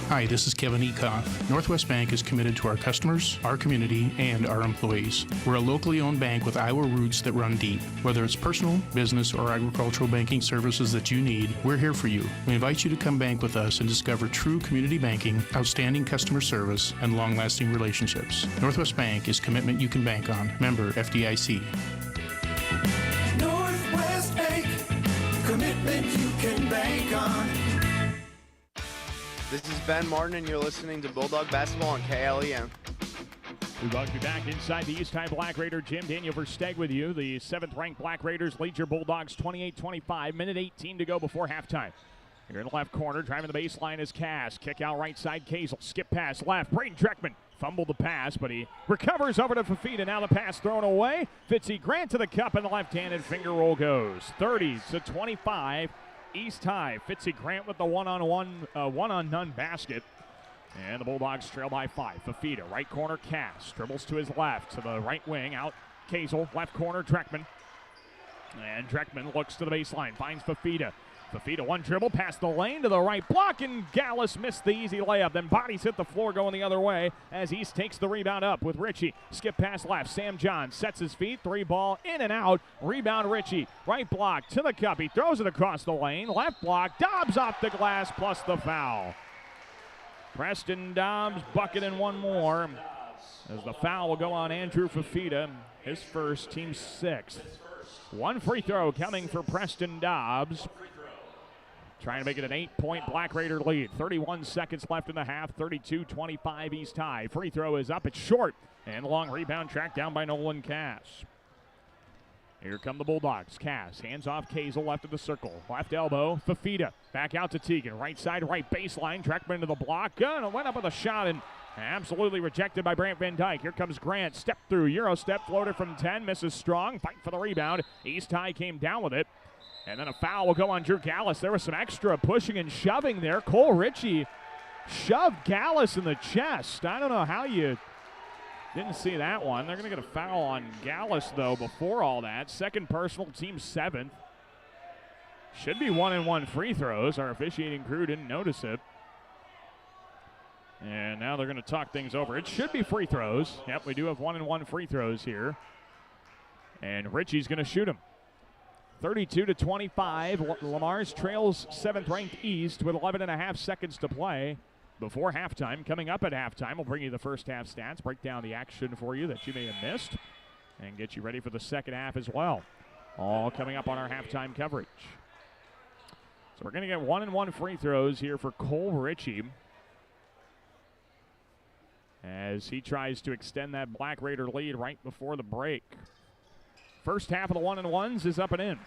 Hi, this is Kevin Ekoff. Northwest Bank is committed to our customers, our community, and our employees. We're a locally owned bank with Iowa roots that run deep. Whether it's personal, business, or agricultural banking services that you need, we're here for you. We invite you to come bank with us and discover true community banking, outstanding customer service, and long-lasting relationships. Northwest Bank is commitment you can bank on. Member FDIC. Northwest Bank, commitment you can bank on. This is Ben Martin, and you're listening to Bulldog Basketball on KLEM. We welcome you back inside the East High Black Raider Gym. Daniel Versteg with you. The 7th-ranked Black Raiders lead your Bulldogs 28-25. Minute 18 to go before halftime. Here in the left corner, driving the baseline is Cass. Kick out right side, Kazel. Skip pass left. Braden Dreckman fumbled the pass, but he recovers over to Fafita. Now the pass thrown away. Fitzy Grant to the cup, and the left-handed finger roll goes. 30-25. East High. Fitzy Grant with the one-on-none basket. And the Bulldogs trail by 5. Fafita, right corner, Cass. Dribbles to his left, to the right wing. Out, Kazel. Left corner, Dreckman. And Dreckman looks to the baseline, finds Fafita. Fafita, one dribble, past the lane to the right block, and Gallus missed the easy layup. Then bodies hit the floor going the other way as East takes the rebound up with Ritchie. Skip pass left. Sam John sets his feet. 3-ball in and out. Rebound Ritchie. Right block to the cup. He throws it across the lane. Left block. Dobbs off the glass plus the foul. Preston Dobbs bucket and one more as the foul will go on Andrew Fafita. His first, team 6th. One free throw coming for Preston Dobbs. Trying to make it an 8-point Black Raider lead. 31 seconds left in the half. 32-25 East High. Free throw is up. It's short. And long rebound tracked down by Nolan Cass. Here come the Bulldogs. Cass hands off Kazel left of the circle. Left elbow. Fafita back out to Teagan. Right side, right baseline. Dreckman to the block. Gun went up with a shot and absolutely rejected by Brant Van Dyke. Here comes Grant. Step through. Euro step floater from 10. Misses strong. Fight for the rebound. East High came down with it. And then a foul will go on Drew Gallus. There was some extra pushing and shoving there. Cole Ritchie shoved Gallus in the chest. I don't know how you didn't see that one. They're going to get a foul on Gallus, though, before all that. Second personal, team 7th. Should be 1-and-1 free throws. Our officiating crew didn't notice it. And now they're going to talk things over. It should be free throws. Yep, we do have 1-and-1 free throws here. And Ritchie's going to shoot him. 32-25. Lamar's trails 7th-ranked East with 11.5 seconds to play before halftime. Coming up at halftime, we'll bring you the first half stats, break down the action for you that you may have missed, and get you ready for the second half as well. All coming up on our halftime coverage. So we're going to get 1-and-1 free throws here for Cole Ritchie as he tries to extend that Black Raider lead right before the break. First half of the 1-and-1s is up and in.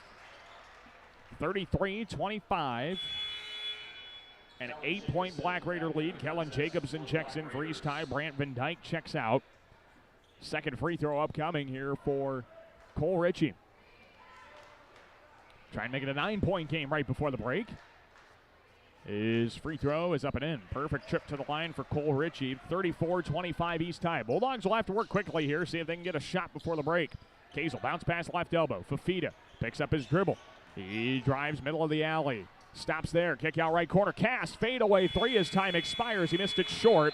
33-25. An 8-point Black Raider lead. Kellen Jacobson checks in for East High. Brant Van Dyke checks out. Second free throw upcoming here for Cole Ritchie. Trying to make it a 9-point game right before the break. His free throw is up and in. Perfect trip to the line for Cole Ritchie. 34-25 East High. Bulldogs will have to work quickly here, see if they can get a shot before the break. Kazel bounce pass left elbow. Fafita picks up his dribble. He drives middle of the alley. Stops there. Kick out right corner. Cast. Fade away three as time expires. He missed it short.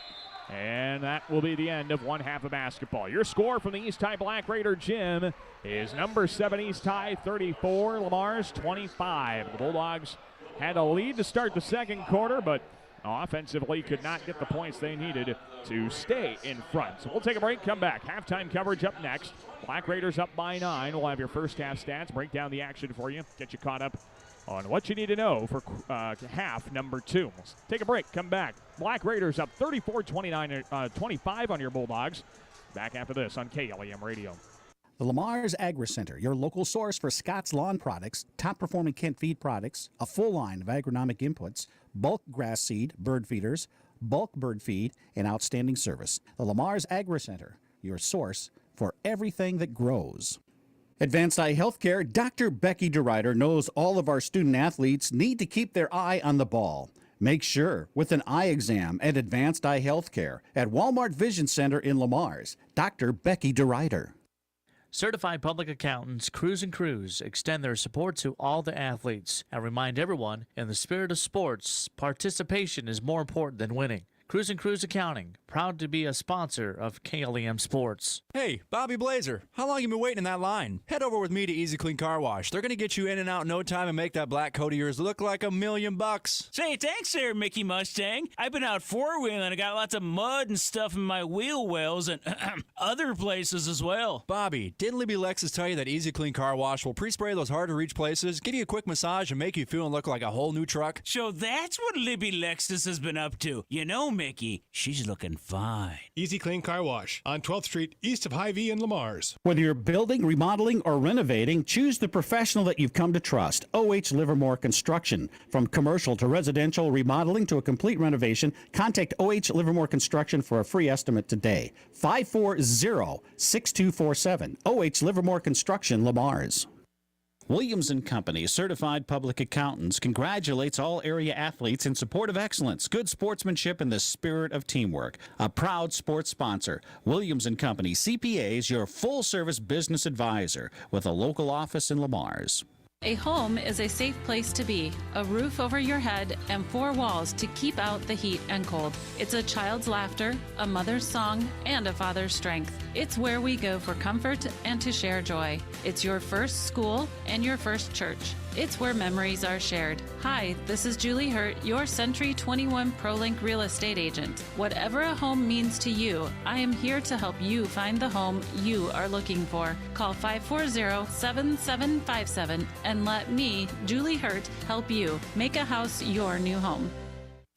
And that will be the end of one half of basketball. Your score from the East High Black Raider gym is number 7 East High 34, Lamar's 25. The Bulldogs had a lead to start the second quarter, but offensively could not get the points they needed to stay in front. So we'll take a break, come back. Halftime coverage up next. Black Raiders up by 9. We'll have your first half stats, break down the action for you, get you caught up on what you need to know for half number 2. We'll take a break, come back. Black Raiders up 34-25 on your Bulldogs. Back after this on KLEM Radio. The Lamar's Agri Center, your local source for Scott's Lawn products, top-performing Kent feed products, a full line of agronomic inputs, bulk grass seed, bird feeders, bulk bird feed, and outstanding service. The Lamar's Agri Center, your source for everything that grows. Advanced Eye Healthcare, Dr. Becky DeRuyter knows all of our student athletes need to keep their eye on the ball. Make sure with an eye exam at Advanced Eye Healthcare at Walmart Vision Center in Lamar's. Dr. Becky DeRuyter. Certified public accountants Cruz & Cruz extend their support to all the athletes and remind everyone, in the spirit of sports, participation is more important than winning. Cruz & Cruz Accounting, proud to be a sponsor of KLEM Sports. Hey, Bobby Blazer, how long you been waiting in that line? Head over with me to Easy Clean Car Wash. They're going to get you in and out in no time and make that black coat of yours look like $1,000,000. Say, thanks there, Mickey Mustang. I've been out four-wheeling and I got lots of mud and stuff in my wheel wells and other places as well. Bobby, didn't Libby Lexus tell you that Easy Clean Car Wash will pre-spray those hard-to-reach places, give you a quick massage, and make you feel and look like a whole new truck? So that's what Libby Lexus has been up to. You know, Mickey, she's looking fine. Easy Clean Car Wash on 12th Street, east of Hy-Vee in Lamar's. Whether you're building, remodeling, or renovating, choose the professional that you've come to trust. O.H. Livermore Construction. From commercial to residential remodeling to a complete renovation, contact O.H. Livermore Construction for a free estimate today. 540-6247. O.H. Livermore Construction, Lamar's. Williams & Company, certified public accountants, congratulates all area athletes in support of excellence, good sportsmanship, and the spirit of teamwork. A proud sports sponsor, Williams & Company, CPAs, your full-service business advisor with a local office in Lamar's. A home is a safe place to be, a roof over your head, and 4 walls to keep out the heat and cold. It's a child's laughter, a mother's song, and a father's strength. It's where we go for comfort and to share joy. It's your first school and your first church. It's where memories are shared. Hi, this is Julie Hurt, your Century 21 ProLink real estate agent. Whatever a home means to you, I am here to help you find the home you are looking for. Call 540-7757 and let me, Julie Hurt, help you make a house your new home.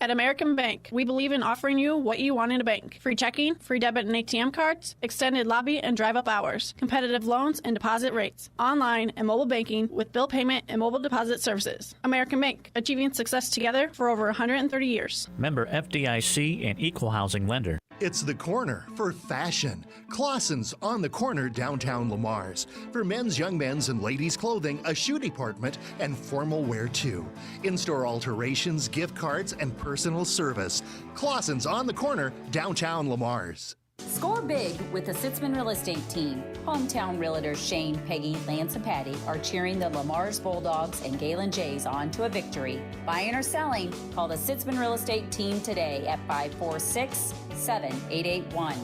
At American Bank, we believe in offering you what you want in a bank. Free checking, free debit and ATM cards, extended lobby and drive-up hours, competitive loans and deposit rates, online and mobile banking with bill payment and mobile deposit services. American Bank, achieving success together for over 130 years. Member FDIC and equal housing lender. It's the corner for fashion. Clausen's on the corner downtown Lamar's. For men's, young men's, and ladies' clothing, a shoe department, and formal wear too. In-store alterations, gift cards, and personal service. Clausen's on the corner downtown Lamar's. Score big with the Sitzman Real Estate Team. Hometown realtors Shane, Peggy, Lance, and Patty are cheering the Lamar's Bulldogs and Galen Jays on to a victory. Buying or selling, call the Sitzman Real Estate Team today at 546-7881.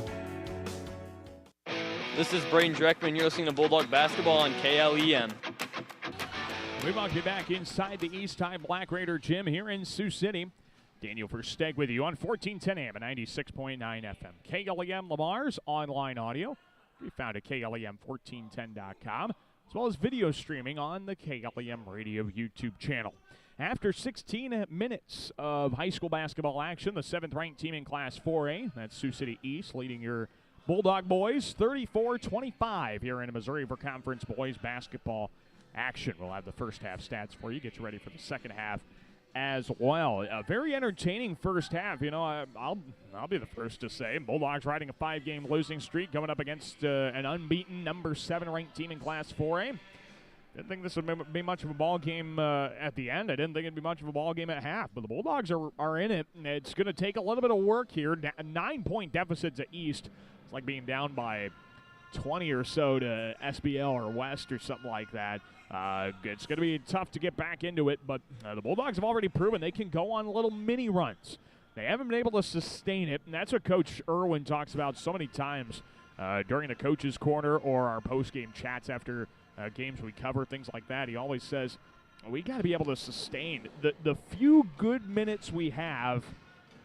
This is Braden Dreckman. You're listening to Bulldog Basketball on KLEM. We welcome you back inside the East High Black Raider gym here in Sioux City. Daniel Versteg with you on 1410 AM and 96.9 FM. KLEM Lamar's online audio. We found at KLEM1410.com, as well as video streaming on the KLEM Radio YouTube channel. After 16 minutes of high school basketball action, the 7th-ranked team in Class 4A, that's Sioux City East, leading your Bulldog boys 34-25 here in Missouri for Conference boys basketball action. We'll have the first half stats for you, get you ready for the second half as well. A very entertaining first half. You know, I'll be the first to say Bulldogs riding a 5-game losing streak, going up against an unbeaten number 7 ranked team in Class 4A. Didn't think this would be much of a ball game at the end. I didn't think it'd be much of a ball game at half, but the Bulldogs are in it. And it's going to take a little bit of work here. 9-point deficits at East. It's like being down by 20 or so to SBL or West or something like that. It's going to be tough to get back into it, but the Bulldogs have already proven they can go on little mini runs. They haven't been able to sustain it, and that's what Coach Irwin talks about so many times during the Coach's Corner or our post-game chats after games we cover, things like that. He always says, we got to be able to sustain the few good minutes we have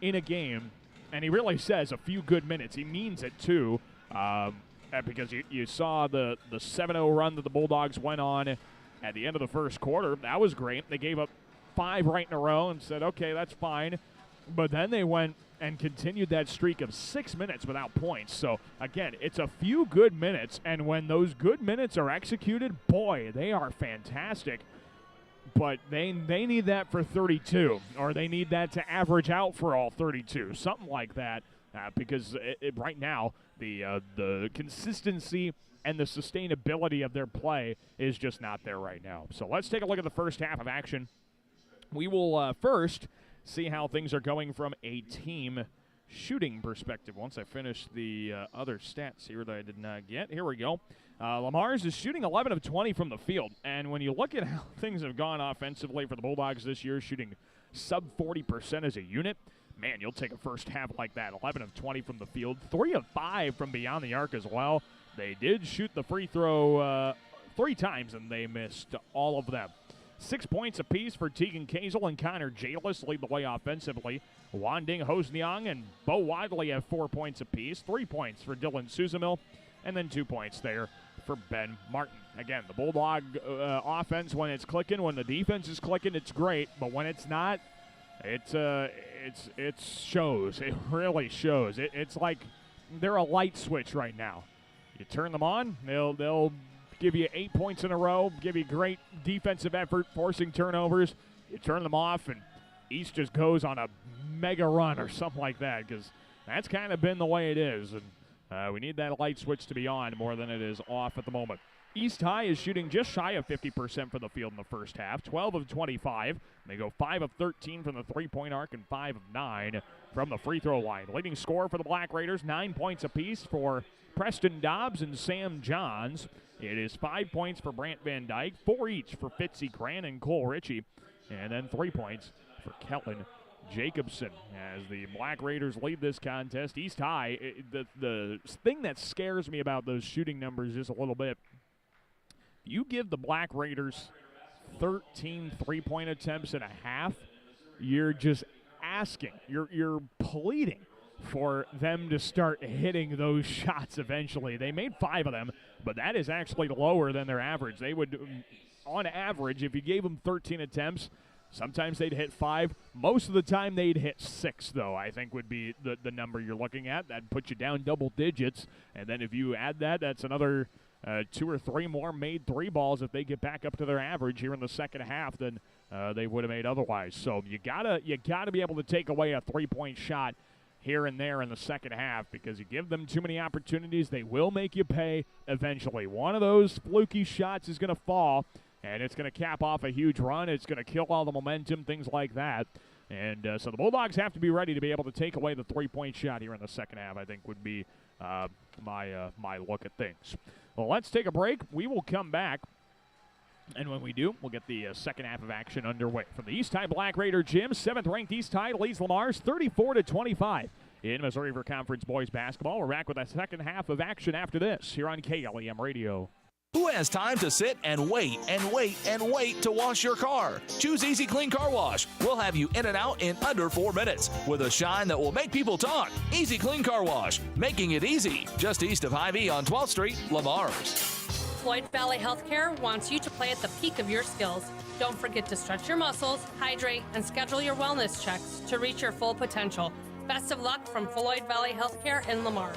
in a game, and he really says a few good minutes. He means it, too. Because you saw the 7-0 run that the Bulldogs went on at the end of the first quarter. That was great. They gave up 5 right in a row and said, okay, that's fine. But then they went and continued that streak of 6 minutes without points. So, again, it's a few good minutes, and when those good minutes are executed, boy, they are fantastic. But they need that for 32, or they need that to average out for all 32, something like that. Because right now, the consistency and the sustainability of their play is just not there right now. So let's take a look at the first half of action. We will first see how things are going from a team shooting perspective. Once I finish the other stats here that I did not get. Here we go. Lamar's is shooting 11 of 20 from the field. And when you look at how things have gone offensively for the Bulldogs this year, shooting sub 40% as a unit, man, you'll take a first half like that. 11 of 20 from the field, 3 of 5 from beyond the arc as well. They did shoot the free throw 3 times, and they missed all of them. 6 points apiece for Tegan Kazel and Connor Jalis lead the way offensively. Wanding Hosniang and Bo Wadley have 4 points apiece. 3 points for Dylan Suzamil, and then 2 points there for Ben Martin. Again, the Bulldog offense, when it's clicking, when the defense is clicking, it's great. But when it's not, it shows. It really shows. It's like they're a light switch right now. You turn them on, they'll give you 8 points in a row, give you great defensive effort, forcing turnovers. You turn them off, and East just goes on a mega run or something like that, because that's kind of been the way it is. And we need that light switch to be on more than it is off at the moment. East High is shooting just shy of 50% from the field in the first half, 12 of 25. They go 5 of 13 from the three-point arc and 5 of 9 from the free throw line. Leading scorer for the Black Raiders, 9 points apiece for Preston Dobbs and Sam Johns. It is 5 points for Brant Van Dyke, 4 each for Fitzy Gran and Cole Ritchie, and then 3 points for Kellen Jacobson as the Black Raiders lead this contest. East High, the thing that scares me about those shooting numbers just a little bit, you give the Black Raiders 13 three-point attempts and a half, you're just asking, you're pleading for them to start hitting those shots eventually. They made 5 of them, but that is actually lower than their average. They would, on average, if you gave them 13 attempts, sometimes they'd hit 5. Most of the time they'd hit 6, though, I think would be the number you're looking at. That'd put you down double digits, and then if you add that, that's another 2 or 3 more made 3 balls if they get back up to their average here in the second half than they would have made otherwise. So you gotta be able to take away a 3-point shot here and there in the second half, because you give them too many opportunities, they will make you pay eventually. One of those fluky shots is going to fall, and it's going to cap off a huge run. It's going to kill all the momentum, things like that. And so the Bulldogs have to be ready to be able to take away the 3-point shot here in the second half, I think would be my look at things. Well, let's take a break. We will come back, and when we do, we'll get the second half of action underway. From the East High Black Raider Gym, 7th-ranked East High leads Lamar's 34-25 in Missouri for Conference boys basketball. We're back with the second half of action after this here on KLEM Radio. Who has time to sit and wait and wait and wait to wash your car? Choose Easy Clean Car Wash. We'll have you in and out in under 4 minutes with a shine that will make people talk. Easy Clean Car Wash, making it easy. Just east of Hy-Vee on 12th Street, Lamar's. Floyd Valley Healthcare wants you to play at the peak of your skills. Don't forget to stretch your muscles, hydrate, and schedule your wellness checks to reach your full potential. Best of luck from Floyd Valley Healthcare in Lamar.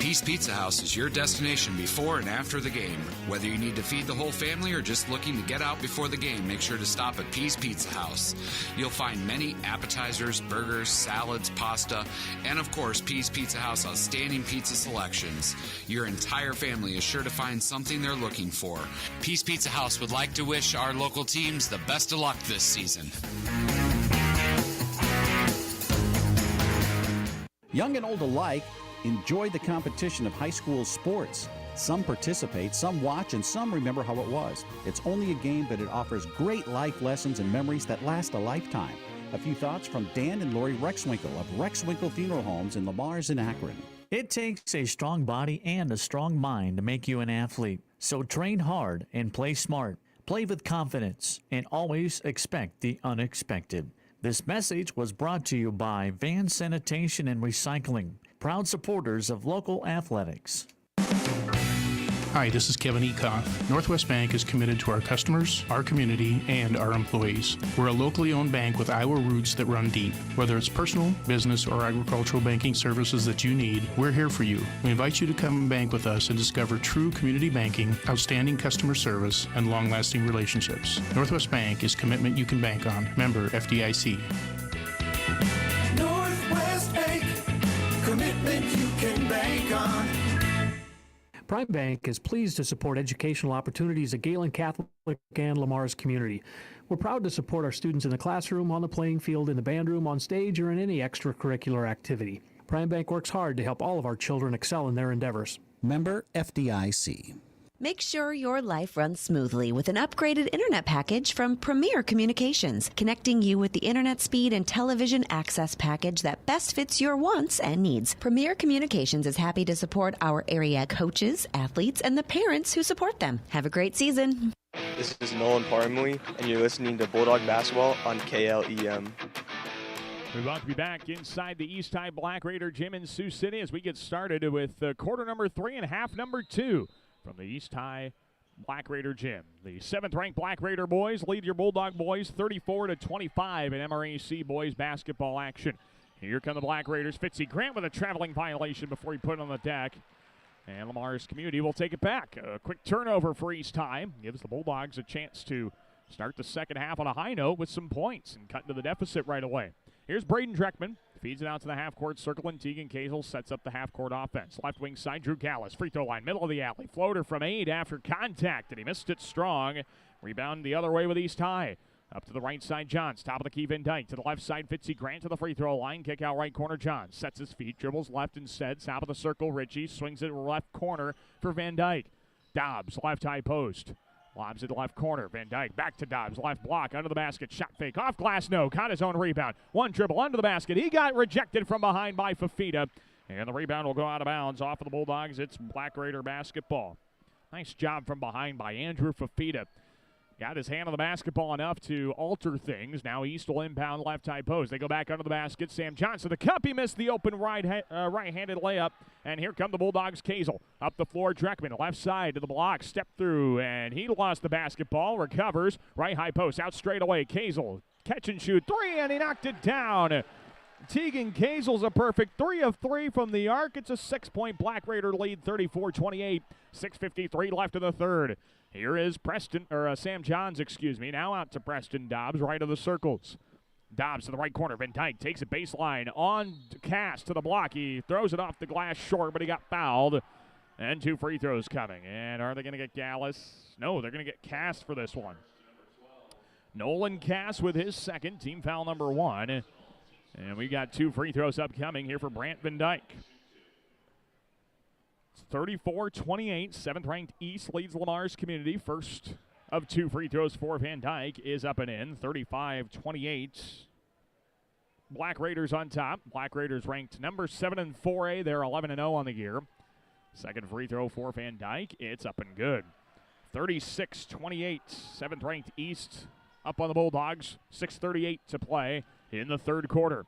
Peace Pizza House is your destination before and after the game. Whether you need to feed the whole family or just looking to get out before the game, make sure to stop at Peace Pizza House. You'll find many appetizers, burgers, salads, pasta, and of course, Peace Pizza House outstanding pizza selections. Your entire family is sure to find something they're looking for. Peace Pizza House would like to wish our local teams the best of luck this season. Young and old alike enjoy the competition of high school sports. Some participate, some watch, and some remember how it was. It's only a game, but it offers great life lessons and memories that last a lifetime. A few thoughts from Dan and Lori Rexwinkle of Rexwinkle Funeral Homes in Lamar's and Akron. It takes a strong body and a strong mind to make you an athlete. So train hard and play smart. Play with confidence and always expect the unexpected. This message was brought to you by Van Sanitation and Recycling, proud supporters of local athletics. Hi, this is Kevin Ecoff. Northwest Bank is committed to our customers, our community, and our employees. We're a locally owned bank with Iowa roots that run deep. Whether it's personal, business, or agricultural banking services that you need, we're here for you. We invite you to come and bank with us and discover true community banking, outstanding customer service, and long-lasting relationships. Northwest Bank is commitment you can bank on. Member FDIC. Northwest Bank, commitment you can bank on. Prime Bank is pleased to support educational opportunities at Galen Catholic and Lamar's community. We're proud to support our students in the classroom, on the playing field, in the band room, on stage, or in any extracurricular activity. Prime Bank works hard to help all of our children excel in their endeavors. Member FDIC. Make sure your life runs smoothly with an upgraded internet package from Premier Communications, connecting you with the internet speed and television access package that best fits your wants and needs. Premier Communications is happy to support our area coaches, athletes, and the parents who support them. Have a great season. This is Nolan Parmley, and you're listening to Bulldog Basketball on KLEM. We're about to be back inside the East High Black Raider Gym in Sioux City as we get started with quarter number 3 and half number 2. From the East High Black Raider Gym. The 7th-ranked Black Raider boys lead your Bulldog boys 34-25 in MRAC boys basketball action. Here come the Black Raiders. Fitzy Grant with a traveling violation before he put it on the deck. And Lamar's community will take it back. A quick turnover for East High gives the Bulldogs a chance to start the second half on a high note with some points and cut into the deficit right away. Here's Braden Dreckman. Feeds it out to the half-court circle, and Tegan Kazel sets up the half-court offense. Left wing side, Drew Callis. Free throw line, middle of the alley. Floater from 8 after contact, and he missed it strong. Rebound the other way with East High. Up to the right side, Johns. Top of the key, Van Dyke. To the left side, Fitzy Grant to the free throw line. Kick out right corner, Johns. Sets his feet, dribbles left instead. Top of the circle, Ritchie. Swings it left corner for Van Dyke. Dobbs, left high post. Lobs it left corner. Van Dyke back to Dobbs. Left block under the basket. Shot fake. Off glass. No. Caught his own rebound. One dribble under the basket. He got rejected from behind by Fafita. And the rebound will go out of bounds off of the Bulldogs. It's Black Raider basketball. Nice job from behind by Andrew Fafita. Got his hand on the basketball enough to alter things. Now East will inbound left high post. They go back under the basket. Sam Johnson, the cup. He missed the open right-handed layup. And here come the Bulldogs. Kazel up the floor. Dreckman left side to the block. Step through, and he lost the basketball. Recovers. Right high post. Out straight away. Kazel catch and shoot. 3, and he knocked it down. Tegan Kazel's a perfect 3 of 3 from the arc. It's a 6-point Black Raider lead, 34-28. 6:53 left in the third. Here is Sam Johns, now out to Preston Dobbs, right of the circles. Dobbs to the right corner. Van Dyke takes it baseline on Cass to the block. He throws it off the glass short, but he got fouled. And 2 free throws coming. And are they going to get Gallus? No, they're going to get Cass for this one. Nolan Cass with his second, team foul number 1. And we got 2 free throws upcoming here for Brant Van Dyke. 34-28, 7th-ranked East leads Lamar's community. First of 2 free throws for Van Dyke is up and in. 35-28. Black Raiders on top. Black Raiders ranked number 7 in 4A. They're 11-0 on the year. Second free throw for Van Dyke. It's up and good. 36-28, 7th-ranked East up on the Bulldogs. 6:38 to play in the third quarter.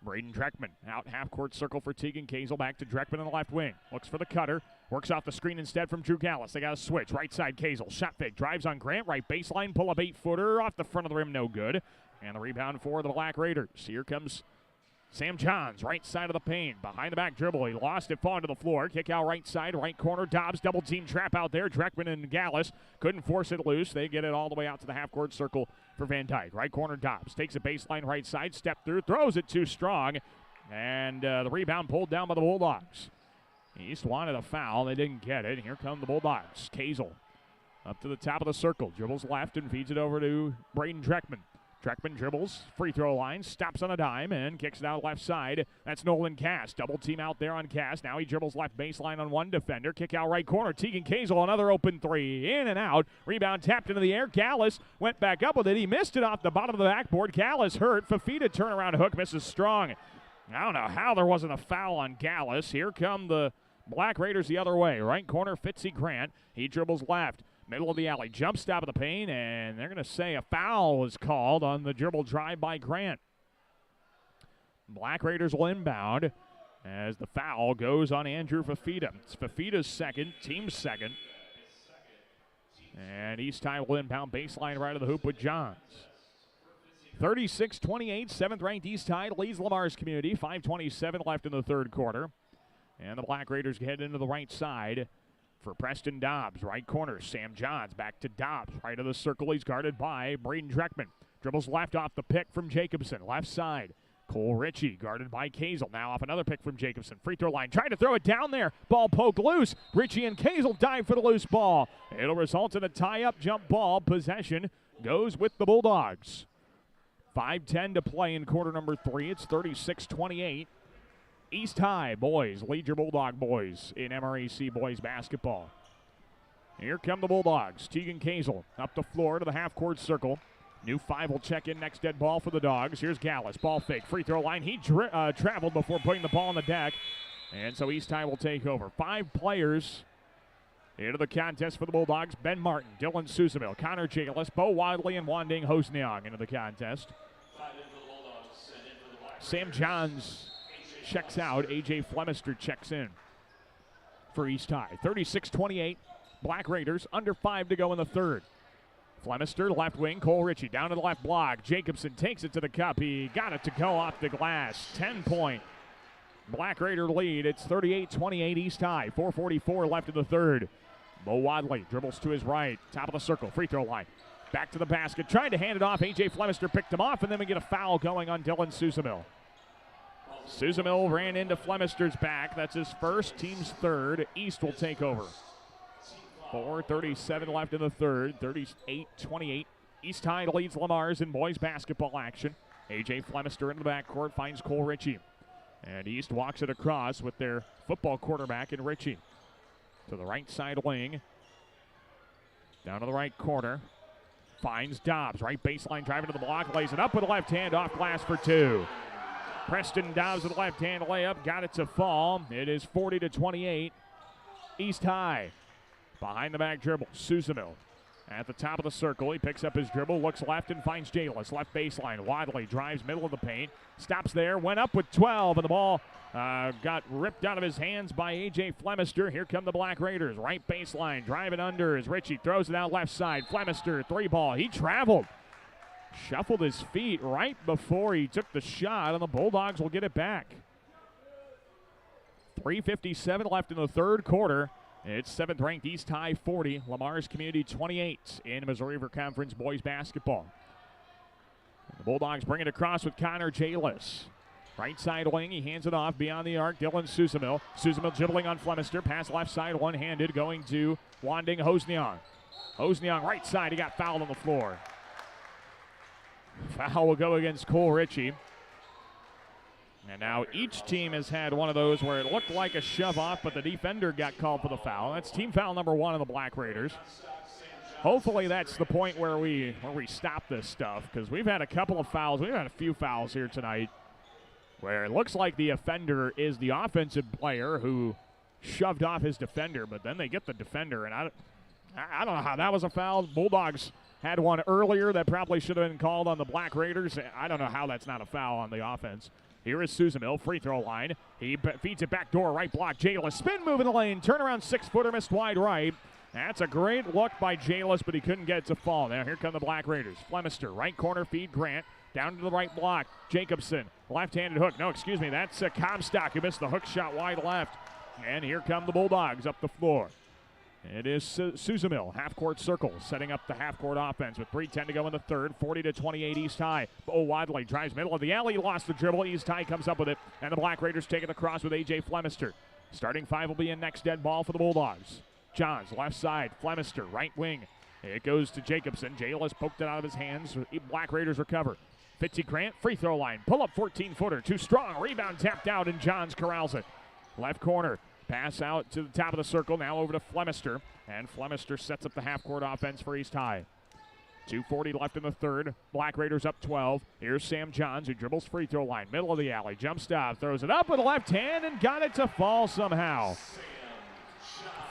Braden Dreckman out half-court circle for Tegan Kazel. Back to Dreckman on the left wing. Looks for the cutter. Works off the screen instead from Drew Callis. They got a switch. Right side, Kazel. Shot fake. Drives on Grant. Right baseline. Pull up 8-footer. Off the front of the rim. No good. And the rebound for the Black Raiders. Here comes Sam Johns, right side of the paint, behind the back dribble. He lost it, falling to the floor. Kick out right side, right corner. Dobbs, double team trap out there. Dreckman and Gallus couldn't force it loose. They get it all the way out to the half-court circle for Van Dyke. Right corner, Dobbs takes a baseline right side, step through, throws it too strong, and the rebound pulled down by the Bulldogs. East wanted a foul. They didn't get it. Here come the Bulldogs. Kazel up to the top of the circle. Dribbles left and feeds it over to Braden Dreckman. Dreckman dribbles, free throw line, stops on a dime, and kicks it out left side. That's Nolan Cass. Double team out there on Cass. Now he dribbles left baseline on one defender. Kick out right corner. Tegan Kazel, another open three. In and out. Rebound tapped into the air. Gallus went back up with it. He missed it off the bottom of the backboard. Gallus hurt. Fafita turnaround hook misses strong. I don't know how there wasn't a foul on Gallus. Here come the Black Raiders the other way. Right corner, Fitzy Grant. He dribbles left. Middle of the alley, jump stop of the paint, and they're going to say a foul was called on the dribble drive by Grant. Black Raiders will inbound as the foul goes on Andrew Fafita. It's Fafita's second, team's second. And East High will inbound baseline right of the hoop with Johns. 36-28, 7th-ranked East High leads Lamar's Community. 5:27 left in the third quarter. And the Black Raiders head into the right side for Preston Dobbs. Right corner, Sam Johns back to Dobbs. Right of the circle, he's guarded by Braden Dreckman. Dribbles left off the pick from Jacobson. Left side, Cole Ritchie guarded by Kazel. Now off another pick from Jacobson. Free throw line, trying to throw it down there. Ball poked loose. Ritchie and Kazel dive for the loose ball. It'll result in a tie-up jump ball. Possession goes with the Bulldogs. 5:10 to play in quarter number 3. It's 36-28. East High boys lead your Bulldog boys in MRAC boys basketball. Here come the Bulldogs. Tegan Kazel up the floor to the half-court circle. New 5 will check in next dead ball for the Dogs. Here's Gallus. Ball fake. Free throw line. He traveled before putting the ball on the deck. And so East High will take over. 5 players into the contest for the Bulldogs. Ben Martin, Dylan Susamil, Connor Jacobs, Bo Wadley, and Wanding Hosneong into the contest. Sam Johns checks out. A.J. Flemister checks in for East High. 36-28. Black Raiders under 5 to go in the third. Flemister, left wing. Cole Ritchie down to the left block. Jacobson takes it to the cup. He got it to go off the glass. 10-point Black Raider lead. It's 38-28 East High. 4:44 left in the third. Bo Wadley dribbles to his right. Top of the circle. Free throw line. Back to the basket. Trying to hand it off. A.J. Flemister picked him off, and then we get a foul going on Dylan Susamil. Susamil ran into Flemister's back. That's his first, team's third. East will take over. 4:37 left in the third. 38-28. East High leads Lamar's in boys basketball action. A.J. Flemister in the backcourt finds Cole Ritchie. And East walks it across with their football quarterback in Ritchie. To the right side wing. Down to the right corner. Finds Dobbs. Right baseline driving to the block. Lays it up with the left hand off glass for 2. Preston Dobbs with the left-hand layup. Got it to fall. It is 40-28. East High. Behind the back dribble. Susamil at the top of the circle. He picks up his dribble, looks left, and finds Jalis. Left baseline. Wadley drives middle of the paint. Stops there. Went up with 12, and the ball got ripped out of his hands by A.J. Flemister. Here come the Black Raiders. Right baseline. Driving under as Ritchie throws it out left side. Flemister, 3-ball. He traveled. Shuffled his feet right before he took the shot, and the Bulldogs will get it back. 3:57 left in the third quarter. It's 7th-ranked East High 40, Lamar's Community 28 in Missouri River Conference boys basketball. The Bulldogs bring it across with Connor Jalis. Right side wing, he hands it off beyond the arc. Dylan Susamil. Susamil dribbling on Flemister. Pass left side, one-handed, going to Wanding Hosneong. Hosneong right side, he got fouled on the floor. Foul will go against Cole Ritchie. And now each team has had one of those where it looked like a shove off, but the defender got called for the foul. That's team foul number 1 of the Black Raiders. Hopefully that's the point where we stop this stuff, because we've had a couple of fouls. We've had a few fouls here tonight where it looks like the offender is the offensive player who shoved off his defender, but then they get the defender, and I don't know how that was a foul. Bulldogs had one earlier that probably should have been called on the Black Raiders. I don't know how that's not a foul on the offense. Here is Susamil, free throw line. He feeds it back door, right block. Jalis, spin move in the lane, turnaround 6-footer, missed wide right. That's a great look by Jalis, but he couldn't get it to fall. Now here come the Black Raiders. Flemister, right corner feed, Grant. Down to the right block. Jacobson, left-handed hook. No, excuse me, that's Comstock who missed the hook shot wide left. And here come the Bulldogs up the floor. It is Sioux, half-court circle, setting up the half-court offense with 3:10 to go in the third, 40-28 East High. Bo Wadley drives middle of the alley, lost the dribble. East High comes up with it, and the Black Raiders take it across with A.J. Flemister. Starting five will be in next dead ball for the Bulldogs. Johns, left side, Flemister, right wing. It goes to Jacobson. Jalis poked it out of his hands. Black Raiders recover. Fitzy Grant, free throw line. Pull up 14-footer. Too strong. Rebound tapped out, and Johns corrals it. Left corner. Pass out to the top of the circle. Now over to Flemister. And Flemister sets up the half-court offense for East High. 2:40 left in the third. Black Raiders up 12. Here's Sam Johns, who dribbles free throw line. Middle of the alley. Jump stop. Throws it up with the left hand and got it to fall somehow.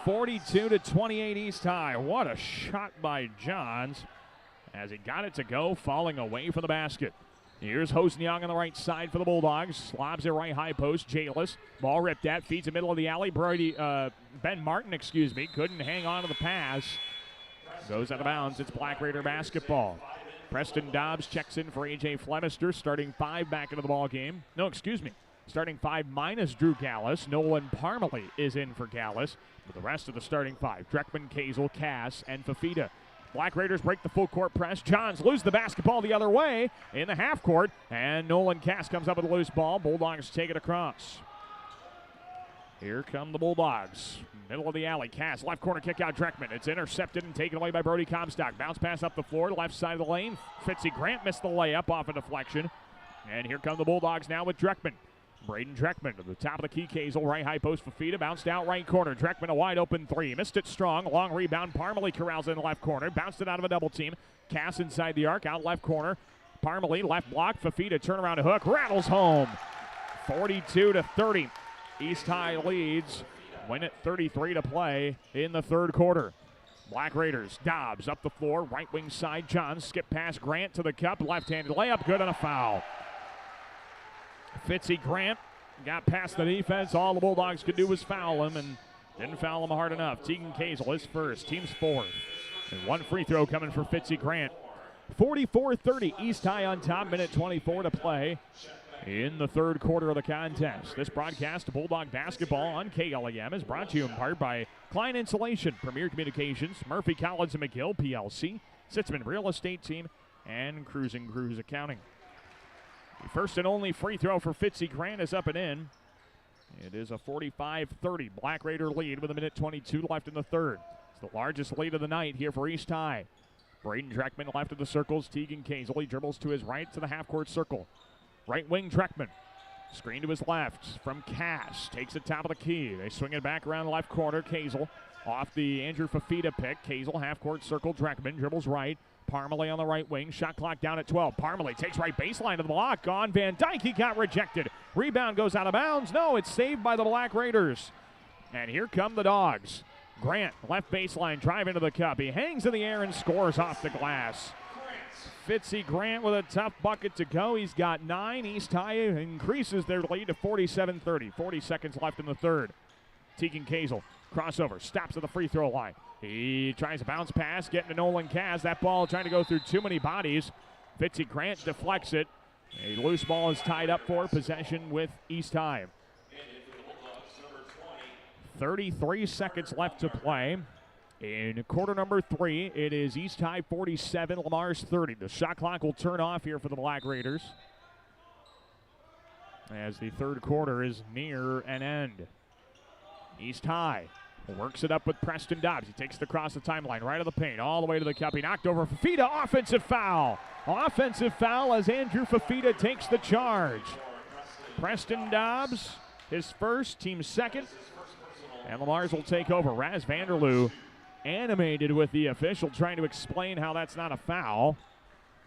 42-28 East High. What a shot by Johns as he got it to go, falling away from the basket. Here's Hosniang on the right side for the Bulldogs. Slobs it right high post. Jalis. Ball ripped at. Feeds the middle of the alley. Ben Martin, couldn't hang on to the pass. Goes out of bounds. It's Black Raider basketball. Preston Dobbs checks in for A.J. Flemister. Starting five back into the ball game. Starting five minus Drew Gallus. Nolan Parmalee is in for Gallus. With the rest of the starting five, Dreckman, Kazel, Cass, and Fafita. Black Raiders break the full court press. Johns lose the basketball the other way in the half court. And Nolan Cass comes up with a loose ball. Bulldogs take it across. Here come the Bulldogs. Middle of the alley. Cass, left corner kick out Dreckman. It's intercepted and taken away by Brody Comstock. Bounce pass up the floor, left side of the lane. Fitzy Grant missed the layup off a deflection. And here come the Bulldogs now with Dreckman. Braden Dreckman to the top of the key. Kazel, right high post for Fafita. Bounced out right corner. Dreckman a wide open three. Missed it strong. Long rebound. Parmalee corrals in the left corner. Bounced it out of a double team. Cass inside the arc. Out left corner. Parmalee left block. Fafita turnaround hook. Rattles home. 42-30. East High leads. Win it 33 to play in the third quarter. Black Raiders. Dobbs up the floor. Right wing side. Johns skip past Grant to the cup. Left-handed layup. Good on a foul. Fitzy Grant got past the defense. All the Bulldogs could do was foul him, and didn't foul him hard enough. Tegan Kazel is first. Team's fourth. And one free throw coming for Fitzy Grant. 44-30. East High on top. Minute 24 to play in the third quarter of the contest. This broadcast of Bulldog basketball on KLAM is brought to you in part by Klein Insulation, Premier Communications, Murphy Collins and McGill, PLC, Sitzman Real Estate Team, and Cruising Cruise Accounting. The first and only free throw for Fitzy Grant is up and in. It is a 45-30 Black Raider lead with a minute 22 left in the third. It's the largest lead of the night here for East High. Braden Dreckman left of the circles. Tegan Kazel, he dribbles to his right to the half-court circle. Right wing Dreckman. Screen to his left from Cass. Takes it top of the key. They swing it back around the left corner. Kazel off the Andrew Fafita pick. Kazel half-court circle. Dreckman dribbles right. Parmalee on the right wing. Shot clock down at 12. Parmalee takes right baseline to the block. On Van Dyke. He got rejected. Rebound goes out of bounds. No, it's saved by the Black Raiders. And here come the Dogs. Grant, left baseline, drive into the cup. He hangs in the air and scores off the glass. Fitzy Grant with a tough bucket to go. He's got 9. East High increases their lead to 47-30. 40 seconds left in the third. Tegan Kazel, crossover, stops at the free throw line. He tries a bounce pass, getting to Nolan Cass. That ball trying to go through too many bodies. Fitzy Grant deflects it. A loose ball is tied up for possession with East High. 33 seconds left to play. In quarter number 3, it is East High 47, Lamar's 30. The shot clock will turn off here for the Black Raiders as the third quarter is near an end. East High works it up with Preston Dobbs. He takes it across the timeline, right of the paint, all the way to the cup. He knocked over Fafita. Offensive foul. Offensive foul as Andrew Fafita takes the charge. Preston Dobbs, his first, team second. And Lamar's will take over. Raz Vanderloo animated with the official, trying to explain how that's not a foul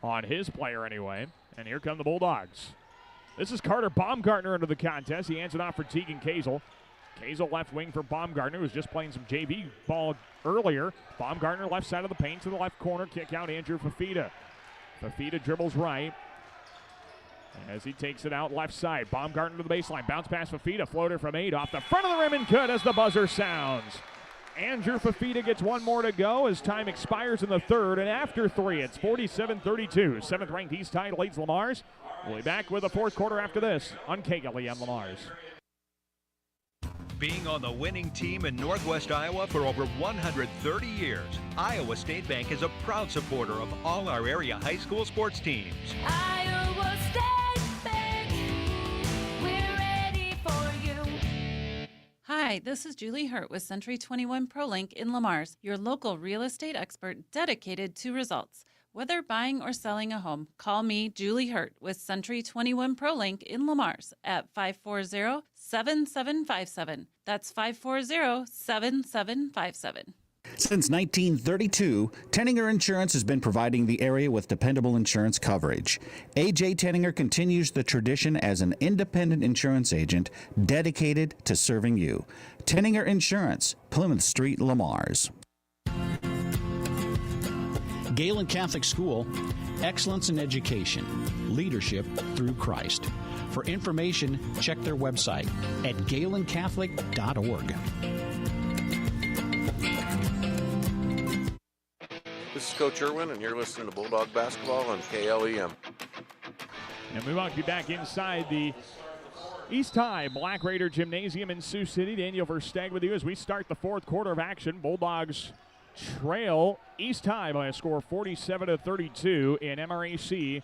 on his player anyway. And here come the Bulldogs. This is Carter Baumgartner into the contest. He hands it off for Tegan Kazel. Kazel left wing for Baumgartner, who was just playing some JV ball earlier. Baumgartner left side of the paint to the left corner. Kick out Andrew Fafita. Fafita dribbles right as he takes it out left side. Baumgartner to the baseline. Bounce pass Fafita. Floater from 8 off the front of the rim and good as the buzzer sounds. Andrew Fafita gets one more to go as time expires in the third, and after three, it's 47-32. Seventh-ranked East Tide leads Lamar's. We'll be back with the fourth quarter after this on KLEM Lamar's. Being on the winning team in Northwest Iowa for over 130 years, Iowa State Bank is a proud supporter of all our area high school sports teams. Iowa State Bank, we're ready for you. Hi, this is Julie Hurt with Century 21 ProLink in Lamar's, your local real estate expert dedicated to results. Whether buying or selling a home, call me, Julie Hurt, with Century 21 ProLink in Lamar's at 540-7757. That's 540-7757. Since 1932, Tenninger Insurance has been providing the area with dependable insurance coverage. A.J. Tenninger continues the tradition as an independent insurance agent dedicated to serving you. Tenninger Insurance, Plymouth Street, Lamar's. Galen Catholic School, excellence in education, leadership through Christ. For information, check their website at galencatholic.org. This is Coach Irwin, and you're listening to Bulldog Basketball on KLEM. And we want to be back inside the East High Black Raider Gymnasium in Sioux City. Daniel Versteg with you as we start the fourth quarter of action. Bulldogs trail East High by a score of 47-32 in MRAC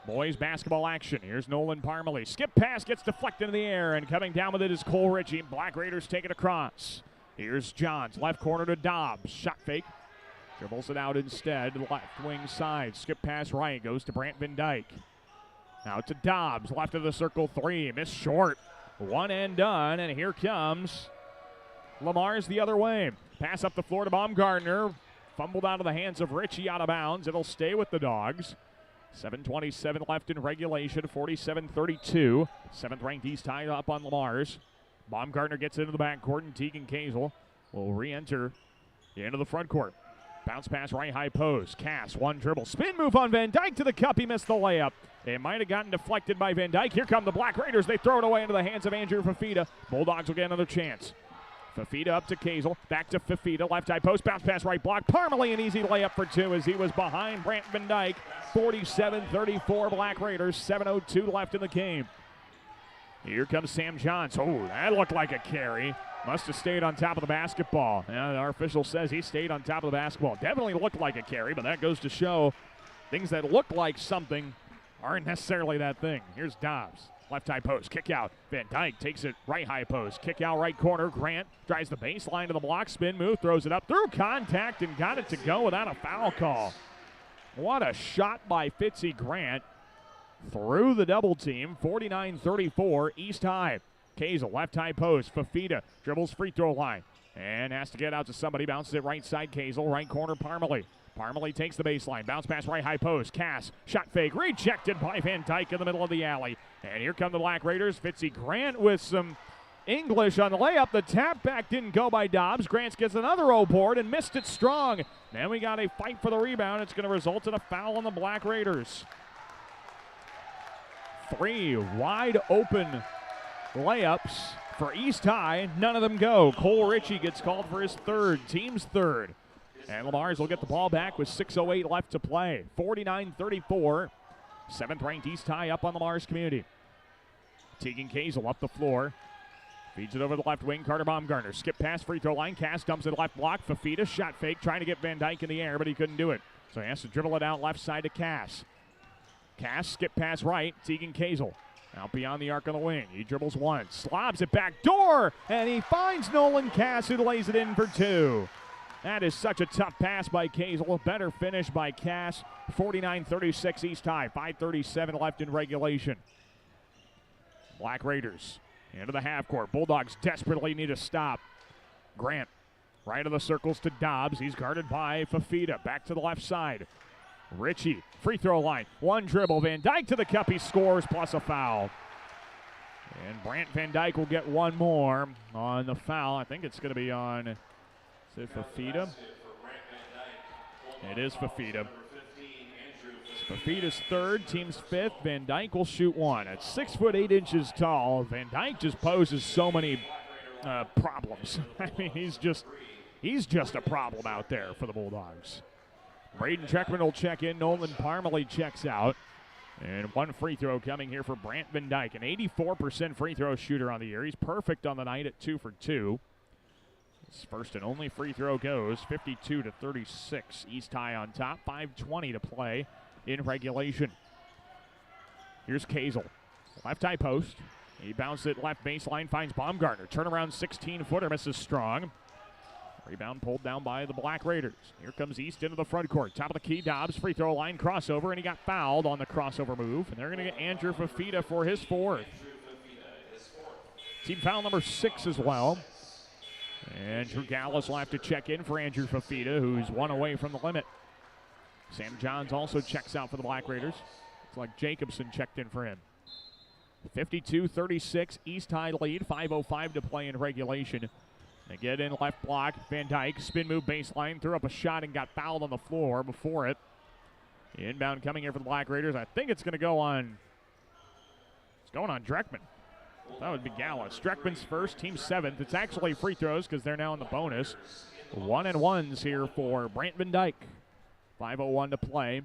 boys basketball action. Here's Nolan Parmalee. Skip pass gets deflected in the air, and coming down with it is Cole Ritchie. Black Raiders take it across. Here's Johns, left corner to Dobbs. Shot fake. Dribbles it out instead. Left wing side. Skip pass right. Goes to Brant Van Dyke. Now to Dobbs. Left of the circle three. Missed short. One and done. And here comes Lamar's the other way. Pass up the floor to Baumgartner. Fumbled out of the hands of Ritchie, out of bounds. It'll stay with the Dogs. 7:27 left in regulation. 47-32. Seventh-ranked East High up on Lamar's. Baumgartner gets into the backcourt, and Tegan Kazel will re-enter into the front court. Bounce pass right high post. Cass, one dribble. Spin move on Van Dyke to the cup. He missed the layup. It might have gotten deflected by Van Dyke. Here come the Black Raiders. They throw it away into the hands of Andrew Fafita. Bulldogs will get another chance. Fafita up to Kazel. Back to Fafita. Left high post. Bounce pass right block. Parmalee an easy layup for two as he was behind Brant Van Dyke. 47-34 Black Raiders. 7:02 left in the game. Here comes Sam Johns. Oh, that looked like a carry. Must have stayed on top of the basketball. Yeah, our official says he stayed on top of the basketball. Definitely looked like a carry, but that goes to show things that look like something aren't necessarily that thing. Here's Dobbs. Left high post. Kick out. Van Dyke takes it right high post. Kick out right corner. Grant drives the baseline to the block. Spin move. Throws it up through contact and got it to go without a foul call. What a shot by Fitzy Grant. Through the double team. 49-34 East High. Kazel, left high post. Fafita dribbles free throw line and has to get out to somebody. Bounces it right side. Kazel, right corner. Parmalee. Parmalee takes the baseline. Bounce pass right high post. Cass, shot fake. Rejected by Van Dyke in the middle of the alley. And here come the Black Raiders. Fitzy Grant with some English on the layup. The tap back didn't go by Dobbs. Grant gets another O-board and missed it strong. Then we got a fight for the rebound. It's going to result in a foul on the Black Raiders. Three wide open layups for East High. None of them go. Cole Ritchie gets called for his third, team's third. And Lamar's will get the ball back with 6:08 left to play. 49-34. Seventh-ranked East High up on Lamar's community. Tegan Kazel up the floor. Feeds it over the left wing. Carter Baumgartner. Skip pass, free throw line. Cass dumps it left block. Fafita shot fake, trying to get Van Dyke in the air, but he couldn't do it. So he has to dribble it out left side to Cass. Cass, skip pass right. Tegan Kazel out beyond the arc on the wing. He dribbles one, slobs it back door, and he finds Nolan Cass, who lays it in for two. That is such a tough pass by Kazel. A better finish by Cass. 49-36 East High. 5:37 left in regulation. Black Raiders into the half court. Bulldogs desperately need a stop. Grant right of the circles to Dobbs. He's guarded by Fafita. Back to the left side. Ritchie, free throw line. One dribble. Van Dyke to the cup. He scores plus a foul. And Brant Van Dyke will get one more on the foul. I think it's going to be on, is it Fafita? It is Fafita. It's Fafita's third, team's fifth. Van Dyke will shoot one. At 6'8" tall, Van Dyke just poses so many problems. I mean, he's just He's just a problem out there for the Bulldogs. Braden Dreckman will check in. Nolan Parmalee checks out. And one free throw coming here for Brant Van Dyke, an 84% free throw shooter on the year. He's perfect on the night at 2 for 2. His first and only free throw goes 52-36. East High on top, 5:20 to play in regulation. Here's Kazel, left high post. He bounced it left baseline, finds Baumgartner. Turnaround 16-footer, misses strong. Rebound pulled down by the Black Raiders. Here comes East into the front court. Top of the key, Dobbs, free throw line, crossover, and he got fouled on the crossover move. And they're going to get Andrew Fafita for his fourth. Team foul number 6 as well. And Drew Gallus will have to check in for Andrew Fafita, who's one away from the limit. Sam Johns also checks out for the Black Raiders. It's like Jacobson checked in for him. 52-36, East High lead, 5:05 to play in regulation. They get in left block. Van Dyke, spin move baseline, threw up a shot and got fouled on the floor before it. Inbound coming here for the Black Raiders. I think it's going to go on. It's going on Dreckman. That would be Gallus. Dreckman's first, team 7th. It's actually free throws because they're now in the bonus. 1-and-1s here for Brant Van Dyke. 5:01 to play.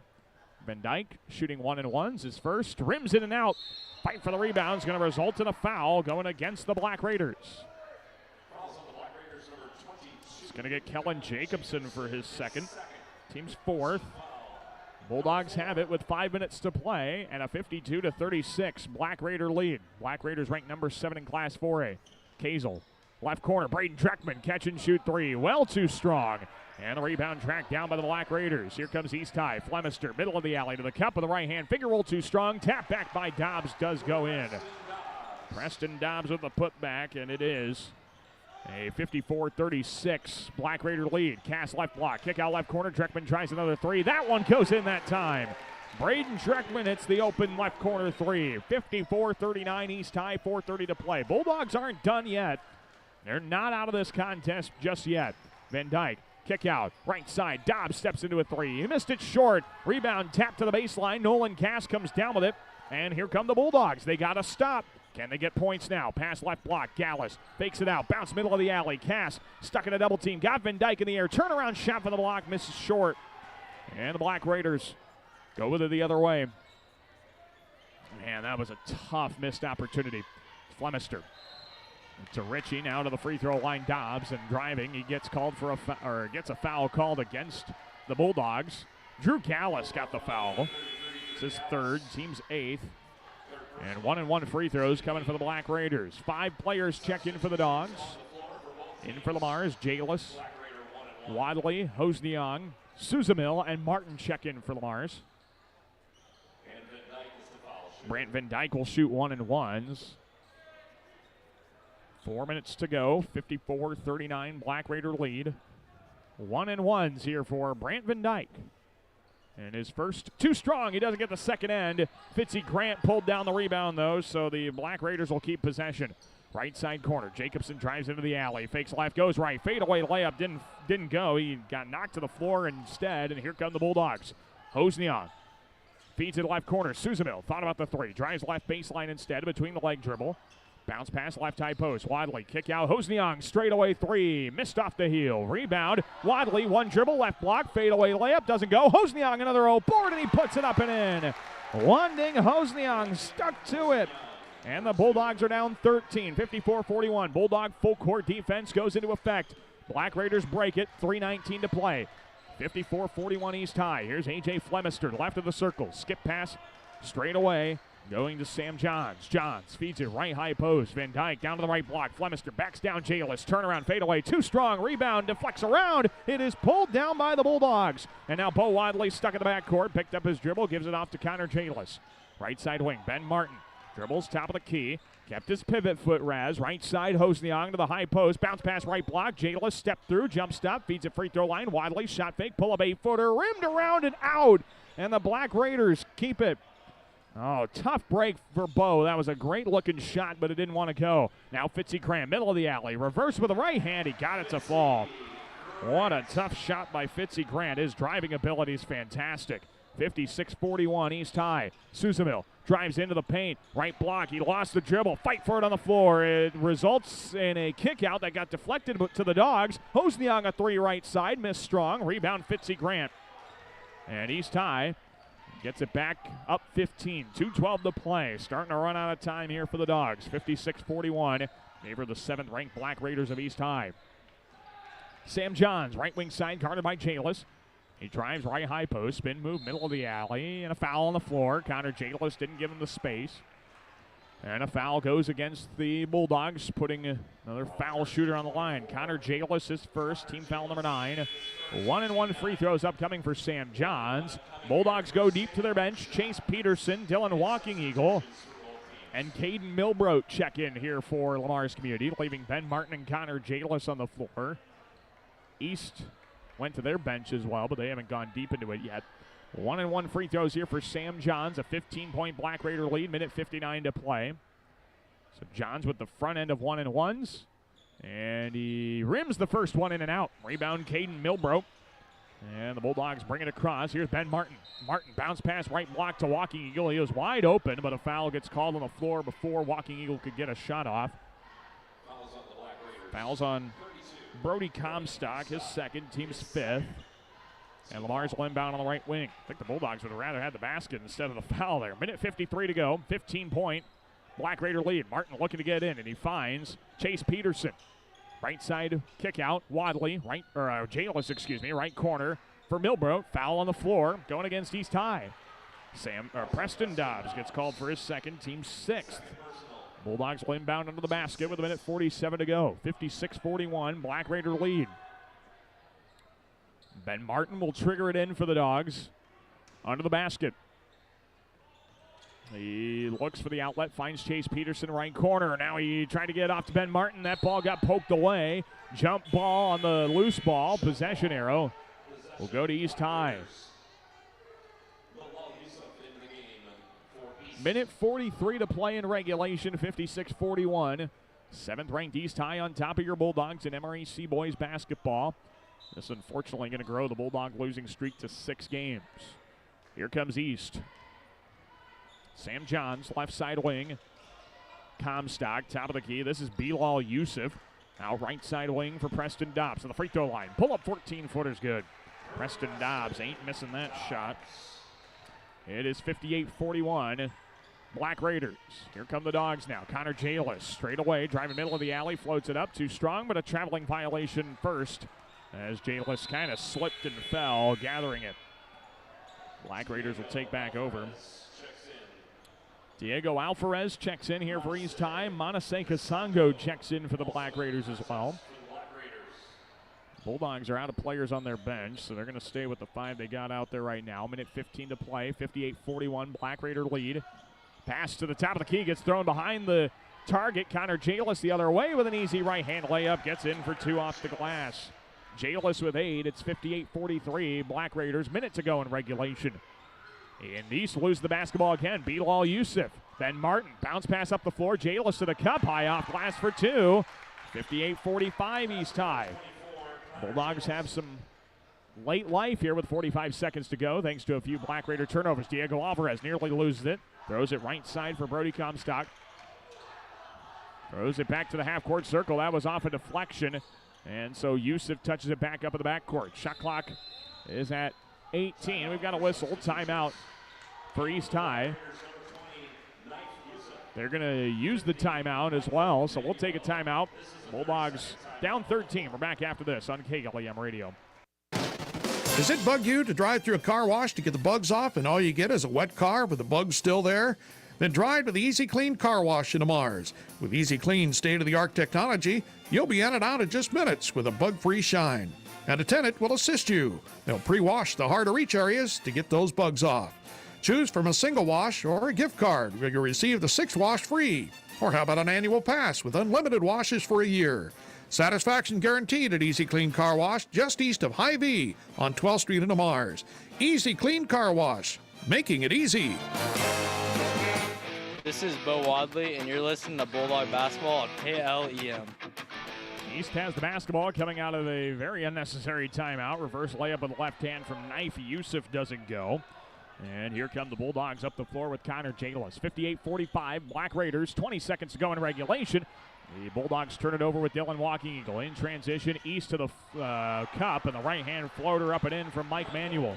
Van Dyke shooting 1-and-1s. His first, rims in and out. Fight for the rebound is going to result in a foul going against the Black Raiders. Going to get Kellen Jacobson for his second. Team's 4th. Bulldogs have it with 5 minutes to play and a 52-36 Black Raider lead. Black Raiders ranked number 7 in Class 4A. Kazel, left corner. Braden Dreckman, catch and shoot 3. Well too strong. And the rebound tracked down by the Black Raiders. Here comes East High. Flemister, middle of the alley to the cup with the right hand. Finger roll too strong. Tap back by Dobbs does go in. Preston Dobbs with the putback, and it is a 54-36 Black Raider lead. Cass left block, kick out left corner. Dreckman tries another 3. That one goes in that time. Braden Dreckman hits the open left corner 3. 54-39 East High, 4:30 to play. Bulldogs aren't done yet. They're not out of this contest just yet. Van Dyke, kick out, right side. Dobbs steps into a 3. He missed it short. Rebound tapped to the baseline. Nolan Cass comes down with it. And here come the Bulldogs. They got to stop. Can they get points now? Pass left block. Gallus fakes it out. Bounce middle of the alley. Cass stuck in a double team. Got Van Dyke in the air. Turnaround shot for the block. Misses short. And the Black Raiders go with it the other way. Man, that was a tough missed opportunity. Flemister to Ritchie, now to the free throw line. Dobbs and driving. He gets called for gets a foul called against the Bulldogs. Drew Gallus got the foul. It's his 3rd, team's 8th. And 1-and-1 free throws coming for the Black Raiders. 5 players check in for the Dogs. In for Lamar's, Jalis, Wadley, Hosniong, Suzamil, and Martin check in for Lamar's. Brant Van Dyke will shoot 1-and-1s. 4 minutes to go. 54-39 Black Raider lead. 1-and-1s here for Brant Van Dyke. And his first, too strong. He doesn't get the second end. Fitzy Grant pulled down the rebound, though, so the Black Raiders will keep possession. Right side corner. Jacobson drives into the alley. Fakes left, goes right. Fadeaway layup didn't go. He got knocked to the floor instead, and here come the Bulldogs. Hosniong feeds it left corner. Suzamil thought about the 3. Drives left baseline instead between the leg dribble. Bounce pass left high post. Wadley kick out. Hosniong straightaway 3. Missed off the heel. Rebound. Wadley one dribble left block. Fadeaway layup doesn't go. Hosniong another board and he puts it up and in. Wanding Hosniong stuck to it. And the Bulldogs are down 13. 54-41. Bulldog full court defense goes into effect. Black Raiders break it. 3:19 to play. 54-41 East High. Here's A.J. Flemister left of the circle. Skip pass straight away. Going to Sam Johns. Johns feeds it right high post. Van Dyke down to the right block. Flemister backs down Jalis. Turnaround fadeaway. Too strong. Rebound deflects around. It is pulled down by the Bulldogs. And now Bo Wadley stuck in the backcourt. Picked up his dribble. Gives it off to Connor Jalis. Right side wing. Ben Martin. Dribbles top of the key. Kept his pivot foot Raz. Right side Hosniong to the high post. Bounce pass right block. Jalis step through. Jump stop. Feeds it free throw line. Wadley shot fake. Pull up 8-footer. Rimmed around and out. And the Black Raiders keep it. Oh, tough break for Bo. That was a great-looking shot, but it didn't want to go. Now Fitzy Graham, middle of the alley. Reverse with the right hand. He got it to fall. What a tough shot by Fitzy Grant. His driving ability is fantastic. 56-41, East High. Susamil drives into the paint. Right block. He lost the dribble. Fight for it on the floor. It results in a kick out that got deflected to the Dogs. Hosniang a three right side. Missed strong. Rebound Fitzy Grant. And East High gets it back up 15. 2:12 to play. Starting to run out of time here for the Dogs. 56-41. Favor the 7th ranked Black Raiders of East High. Sam Johns, right wing side, guarded by Jalis. He drives right high post, spin move, middle of the alley, and a foul on the floor. Connor Jalis didn't give him the space. And a foul goes against the Bulldogs, putting another foul shooter on the line. Connor Jalis is first, team foul number 9. 1-and-1 free throws upcoming for Sam Johns. Bulldogs go deep to their bench. Chase Peterson, Dylan Walking Eagle, and Caden Milbrote check in here for Lamar's Community, leaving Ben Martin and Connor Jalis on the floor. East went to their bench as well, but they haven't gone deep into it yet. 1-and-1 free throws here for Sam Johns, a 15-point Black Raider lead, minute 59 to play. So Johns with the front end of 1-and-1s, and he rims the first one in and out. Rebound Caden Milbrote, and the Bulldogs bring it across. Here's Ben Martin. Martin bounce pass right block to Walking Eagle. He was wide open, but a foul gets called on the floor before Walking Eagle could get a shot off. Fouls on Brody Comstock, his second, team's 5th. And Lamar's will inbound on the right wing. I think the Bulldogs would have rather had the basket instead of the foul there. Minute 53 to go, 15-point Black Raider lead. Martin looking to get in, and he finds Chase Peterson. Right side kick out, Wadley, Jalis, right corner for Milbrote. Foul on the floor, going against East High. Preston Dobbs gets called for his second, team's 6th. Bulldogs will inbound under the basket with a minute 47 to go. 56-41, Black Raider lead. Ben Martin will trigger it in for the Dogs. Under the basket. He looks for the outlet, finds Chase Peterson right corner. Now he tried to get off to Ben Martin. That ball got poked away. Jump ball on the loose ball. Possession arrow will go to East High. Minute 43 to play in regulation, 56-41. 7th ranked East High on top of your Bulldogs in MREC boys basketball. This unfortunately going to grow the Bulldog losing streak to 6 games. Here comes East. Sam Johns, left side wing. Comstock, top of the key. This is Bilal Yusuf. Now right side wing for Preston Dobbs on the free throw line. Pull up 14-footer's good. Preston Dobbs ain't missing that shot. It is 58-41. Black Raiders. Here come the Dogs now. Connor Jalis straight away, driving middle of the alley, floats it up too strong, but a traveling violation first as Jalis kind of slipped and fell, gathering it. Black Raiders will take back over. Diego Alvarez checks in here for East High. Monase Kasango checks in for the Black Raiders as well. Bulldogs are out of players on their bench, so they're going to stay with the 5 they got out there right now. Minute 15 to play, 58-41, Black Raider lead. Pass to the top of the key, gets thrown behind the target. Connor Jalis the other way with an easy right-hand layup, gets in for 2 off the glass. Jalis with 8, it's 58-43, Black Raiders, minute to go in regulation. And East lose the basketball again. Bilal Yusuf, Ben Martin, bounce pass up the floor. Jalis to the cup, high off glass for 2. 58-45 East High. Bulldogs have some late life here with 45 seconds to go thanks to a few Black Raider turnovers. Diego Alvarez nearly loses it. Throws it right side for Brody Comstock. Throws it back to the half-court circle. That was off a deflection. And so Yusuf touches it back up in the backcourt. Shot clock is at 18. We've got a whistle. Timeout for East High. They're going to use the timeout as well, so we'll take a timeout. Bulldogs down 13. We're back after this on KLEM Radio. Does it bug you to drive through a car wash to get the bugs off and all you get is a wet car with the bugs still there? Then drive to the Easy Clean Car Wash in Mars. With Easy Clean state-of-the-art technology, you'll be in and out in just minutes with a bug-free shine. And a tenant will assist you. They'll pre-wash the hard-to-reach areas to get those bugs off. Choose from a single wash or a gift card where you'll receive the 6th wash free. Or how about an annual pass with unlimited washes for a year? Satisfaction guaranteed at Easy Clean Car Wash, just east of Hy-Vee on 12th Street in Mars. Easy Clean Car Wash, making it easy. This is Bo Wadley, and you're listening to Bulldog Basketball on KLEM. East has the basketball coming out of a very unnecessary timeout. Reverse layup with the left hand from Knife. Yusuf doesn't go. And here come the Bulldogs up the floor with Connor Jalis. 58-45, Black Raiders, 20 seconds to go in regulation. The Bulldogs turn it over with Dylan Walking Eagle in transition east to the cup, and the right-hand floater up and in from Mike Manuel.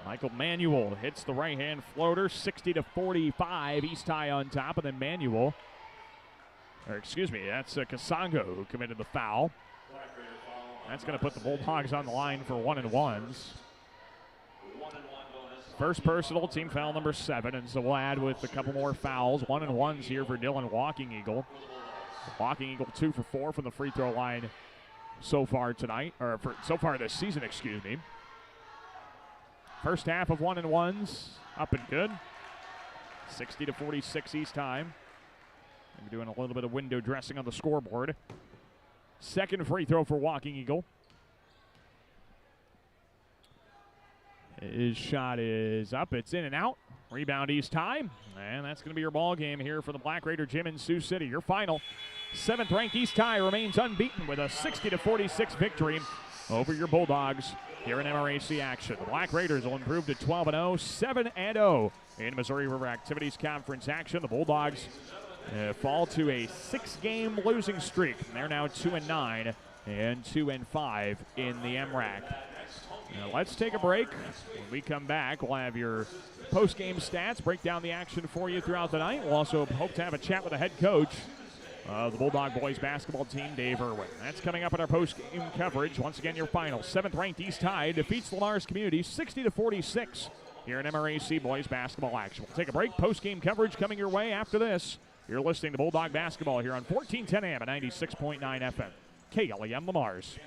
Michael Manuel hits the right-hand floater, 60-45, East High on top, and then Manuel, or excuse me, that's Kasongo who committed the foul. That's going to put the Bulldogs on the line for 1-and-1s. First personal, team foul number 7, and so we'll add with a couple more fouls. 1-and-1s here for Dylan Walking Eagle. Walking Eagle 2 for 4 from the free throw line so far tonight, or so far this season, excuse me. First half of 1-and-1s, up and good. 60-46 East time. Maybe doing a little bit of window dressing on the scoreboard. Second free throw for Walking Eagle. His shot is up. It's in and out. Rebound East High. And that's going to be your ball game here for the Black Raider gym in Sioux City. Your final. 7th-ranked East High remains unbeaten with a 60-46 victory over your Bulldogs here in MRAC action. The Black Raiders will improve to 12-0, 7-0 in Missouri River Activities Conference action. The Bulldogs fall to a 6-game losing streak. They're now 2-9 and 2-5 in the MRAC. Now let's take a break. When we come back, we'll have your post-game stats, break down the action for you throughout the night. We'll also hope to have a chat with the head coach of the Bulldog boys basketball team, Dave Irwin. That's coming up in our post-game coverage. Once again, your final. 7th-ranked East High defeats Lamar's Community 60-46 here in MRAC boys basketball action. We'll take a break. Post-game coverage coming your way after this. You're listening to Bulldog basketball here on 1410 AM at 96.9 FM. KLEM Lamar's.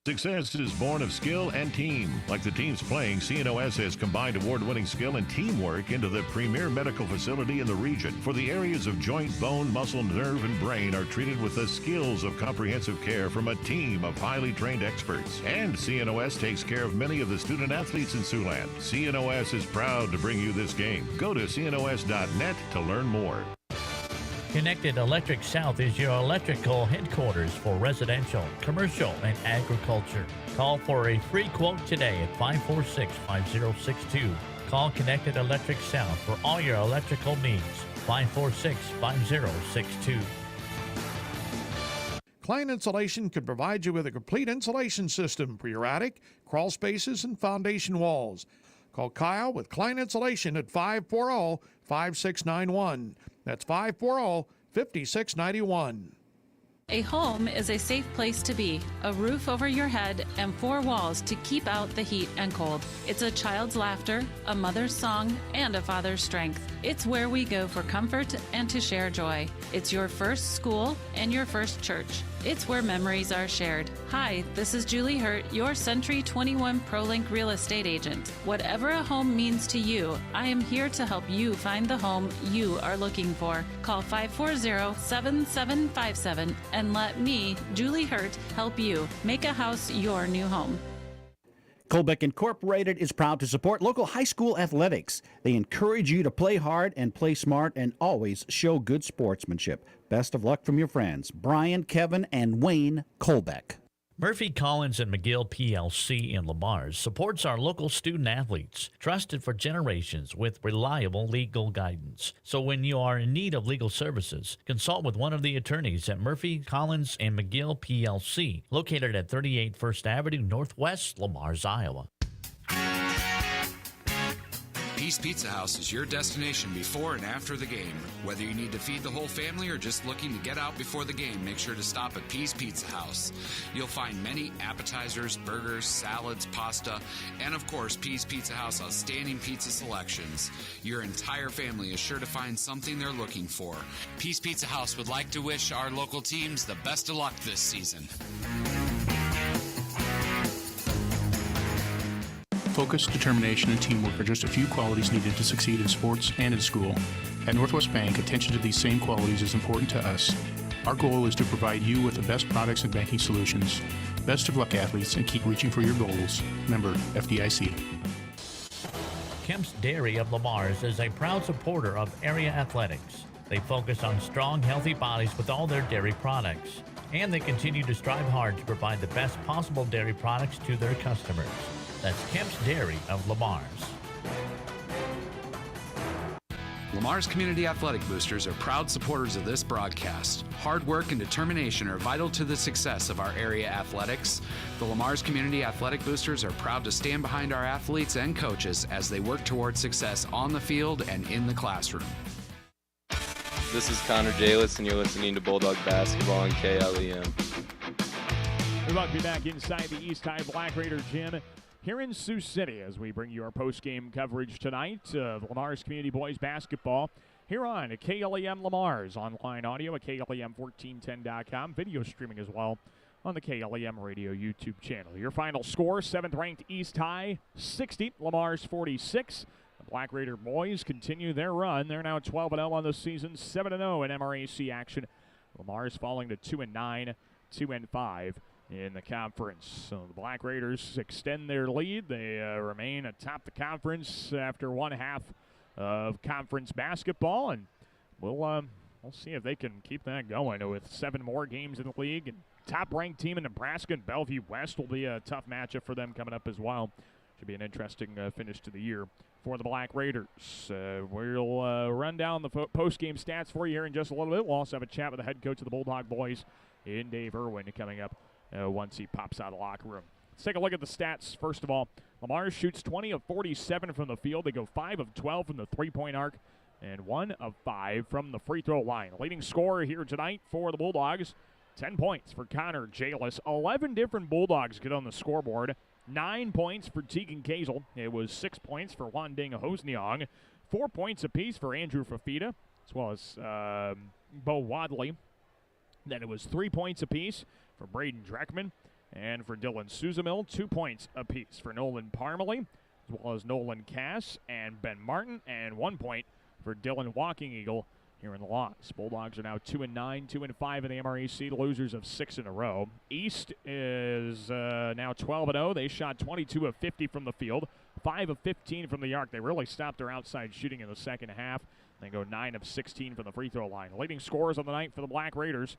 Success is born of skill and team. Like the teams playing, CNOS has combined award-winning skill and teamwork into the premier medical facility in the region. For the areas of joint, bone, muscle, nerve, and brain are treated with the skills of comprehensive care from a team of highly trained experts. And CNOS takes care of many of the student athletes in Siouxland. CNOS is proud to bring you this game. Go to cnos.net to learn more. Connected Electric South is your electrical headquarters for residential, commercial, and agriculture. Call for a free quote today at 546-5062. Call Connected Electric South for all your electrical needs. 546-5062. Klein Insulation can provide you with a complete insulation system for your attic, crawl spaces, and foundation walls. Call Kyle with Klein Insulation at 540-5691. That's 540-5691. A home is a safe place to be, a roof over your head, and 4 walls to keep out the heat and cold. It's a child's laughter, a mother's song, and a father's strength. It's where we go for comfort and to share joy. It's your first school and your first church. It's where memories are shared. Hi, this is Julie Hurt, your Century 21 ProLink real estate agent. Whatever a home means to you, I am here to help you find the home you are looking for. Call 540-7757 and let me, Julie Hurt, help you make a house your new home. Colbeck Incorporated is proud to support local high school athletics. They encourage you to play hard and play smart and always show good sportsmanship. Best of luck from your friends, Brian, Kevin, and Wayne Colbeck. Murphy, Collins, and McGill PLC in Lamar's supports our local student athletes, trusted for generations with reliable legal guidance. So when you are in need of legal services, consult with one of the attorneys at Murphy, Collins, and McGill PLC, located at 38 First Avenue Northwest, Lamar's, Iowa. Peace Pizza House is your destination before and after the game. Whether you need to feed the whole family or just looking to get out before the game, make sure to stop at Peace Pizza House. You'll find many appetizers, burgers, salads, pasta, and of course, Peace Pizza House outstanding pizza selections. Your entire family is sure to find something they're looking for. Peace Pizza House would like to wish our local teams the best of luck this season. Focus, determination, and teamwork are just a few qualities needed to succeed in sports and in school. At Northwest Bank, attention to these same qualities is important to us. Our goal is to provide you with the best products and banking solutions. Best of luck, athletes, and keep reaching for your goals. Member FDIC. Kemp's Dairy of Lamar's is a proud supporter of area athletics. They focus on strong, healthy bodies with all their dairy products. And they continue to strive hard to provide the best possible dairy products to their customers. That's Kemp's Dairy of Lamar's. Lamar's Community Athletic Boosters are proud supporters of this broadcast. Hard work and determination are vital to the success of our area athletics. The Lamar's Community Athletic Boosters are proud to stand behind our athletes and coaches as they work towards success on the field and in the classroom. This is Connor Jalis, and you're listening to Bulldog Basketball on KLEM. We welcome you back inside the East High Black Raider Gym here in Sioux City as we bring you our post-game coverage tonight of Lamar's Community Boys Basketball here on KLEM Lamar's online audio at KLEM1410.com, video streaming as well on the KLEM Radio YouTube channel. Your final score, 7th-ranked East High, 60, Lamar's 46. The Black Raider boys continue their run. They're now 12-0 on the season, 7-0 in MRAC action. Lamar's falling to 2-9, 2-5. In the conference. So the Black Raiders extend their lead. They remain atop the conference after one half of conference basketball, and we'll see if they can keep that going with 7 more games in the league. And top-ranked team in Nebraska and Bellevue West will be a tough matchup for them coming up as well. Should be an interesting finish to the year for the Black Raiders. We'll run down the post-game stats for you here in just a little bit. We'll also have a chat with the head coach of the Bulldog boys in Dave Irwin coming up once he pops out of the locker room. Let's take a look at the stats. First of all, Lamar shoots 20 of 47 from the field. They go 5 of 12 from the three-point arc and 1 of 5 from the free throw line. Leading scorer here tonight for the Bulldogs, 10 points for Connor Jalis. 11 different Bulldogs get on the scoreboard. 9 points for Tegan Kazel. It was 6 points for Juan Ding Hosniong. 4 points apiece for Andrew Fafita, as well as Bo Wadley. Then it was 3 points apiece for Braden Dreckman and for Dylan Suzamil. 2 points apiece for Nolan Parmalee, as well as Nolan Cass and Ben Martin, and 1 point for Dylan Walking Eagle here in the loss. Bulldogs are now 2-9, 2-5 in the MRAC, losers of 6 in a row. East is now 12-0. They shot 22 of 50 from the field, 5 of 15 from the arc. They really stopped their outside shooting in the second half. They go 9 of 16 from the free throw line. Leading scorers on the night for the Black Raiders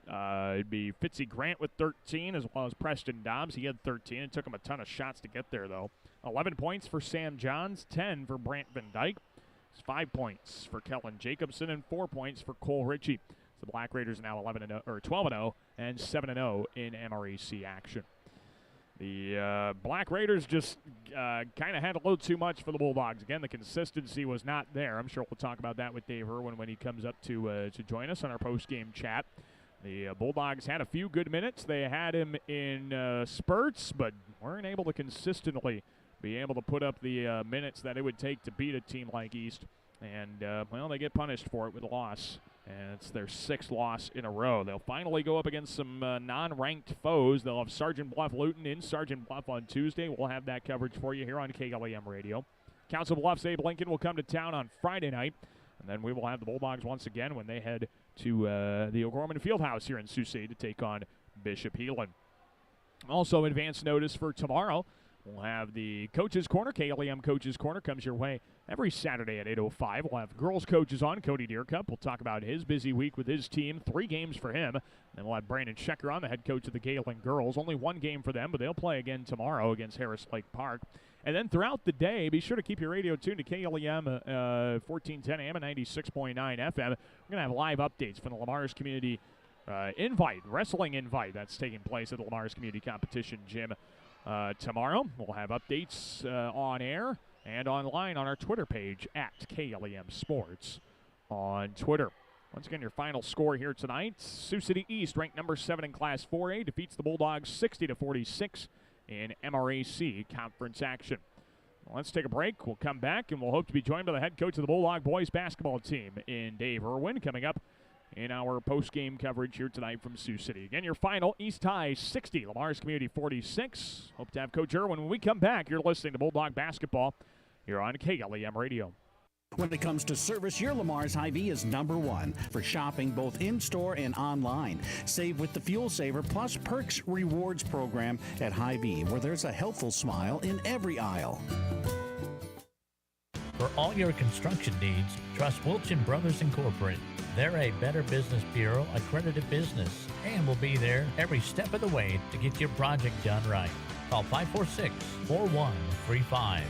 it'd be Fitzy Grant with 13, as well as Preston Dobbs. He had 13. It took him a ton of shots to get there, though. 11 points for Sam Johns, 10 for Brant Van Dyke. 5 points for Kellen Jacobson, and 4 points for Cole Ritchie. So the Black Raiders are now 12-0 and 7-0 in MRAC action. The Black Raiders just kind of had a little too much for the Bulldogs. Again, the consistency was not there. I'm sure we'll talk about that with Dave Irwin when he comes up to join us on our post-game chat. The Bulldogs had a few good minutes. They had him in spurts, but weren't able to consistently be able to put up the minutes that it would take to beat a team like East. And, they get punished for it with a loss. And it's their 6th loss in a row. They'll finally go up against some non-ranked foes. They'll have Sergeant Bluff Luton in Sergeant Bluff on Tuesday. We'll have that coverage for you here on KLEM Radio. Council Bluffs Abe Lincoln will come to town on Friday night. And then we will have the Bulldogs once again when they head to the O'Gorman Fieldhouse here in Sioux City to take on Bishop Heelan. Also, advance notice for tomorrow. We'll have the Coaches Corner. KLEM Coaches Corner comes your way every Saturday at 8:05. We'll have girls coaches on. Cody Deercup will talk about his busy week with his team. 3 games for him. Then we'll have Brandon Schecker on, the head coach of the Galen girls. Only 1 game for them, but they'll play again tomorrow against Harris Lake Park. And then throughout the day, be sure to keep your radio tuned to KLEM 1410 AM and 96.9 FM. We're going to have live updates from the Lamar's Community wrestling invite that's taking place at the Lamar's Community Competition Gym tomorrow. We'll have updates on air and online on our Twitter page at KLEM Sports on Twitter. Once again, your final score here tonight. Sioux City East, ranked number 7 in Class 4A, defeats the Bulldogs 60-46 in MRAC conference action. Well, let's take a break. We'll come back, and we'll hope to be joined by the head coach of the Bulldog boys basketball team in Dave Irwin coming up in our post-game coverage here tonight from Sioux City. Again, your final, East High 60, Lamar's Community 46. Hope to have Coach Irwin when we come back. You're listening to Bulldog Basketball here on KLEM Radio. When it comes to service, your Lamar's Hy-Vee is number 1 for shopping both in-store and online. Save with the Fuel Saver Plus Perks Rewards program at Hy-Vee, where there's a helpful smile in every aisle. For all your construction needs, trust Wilchin Brothers Incorporated. They're a Better Business Bureau accredited business and will be there every step of the way to get your project done right. Call 546-4135.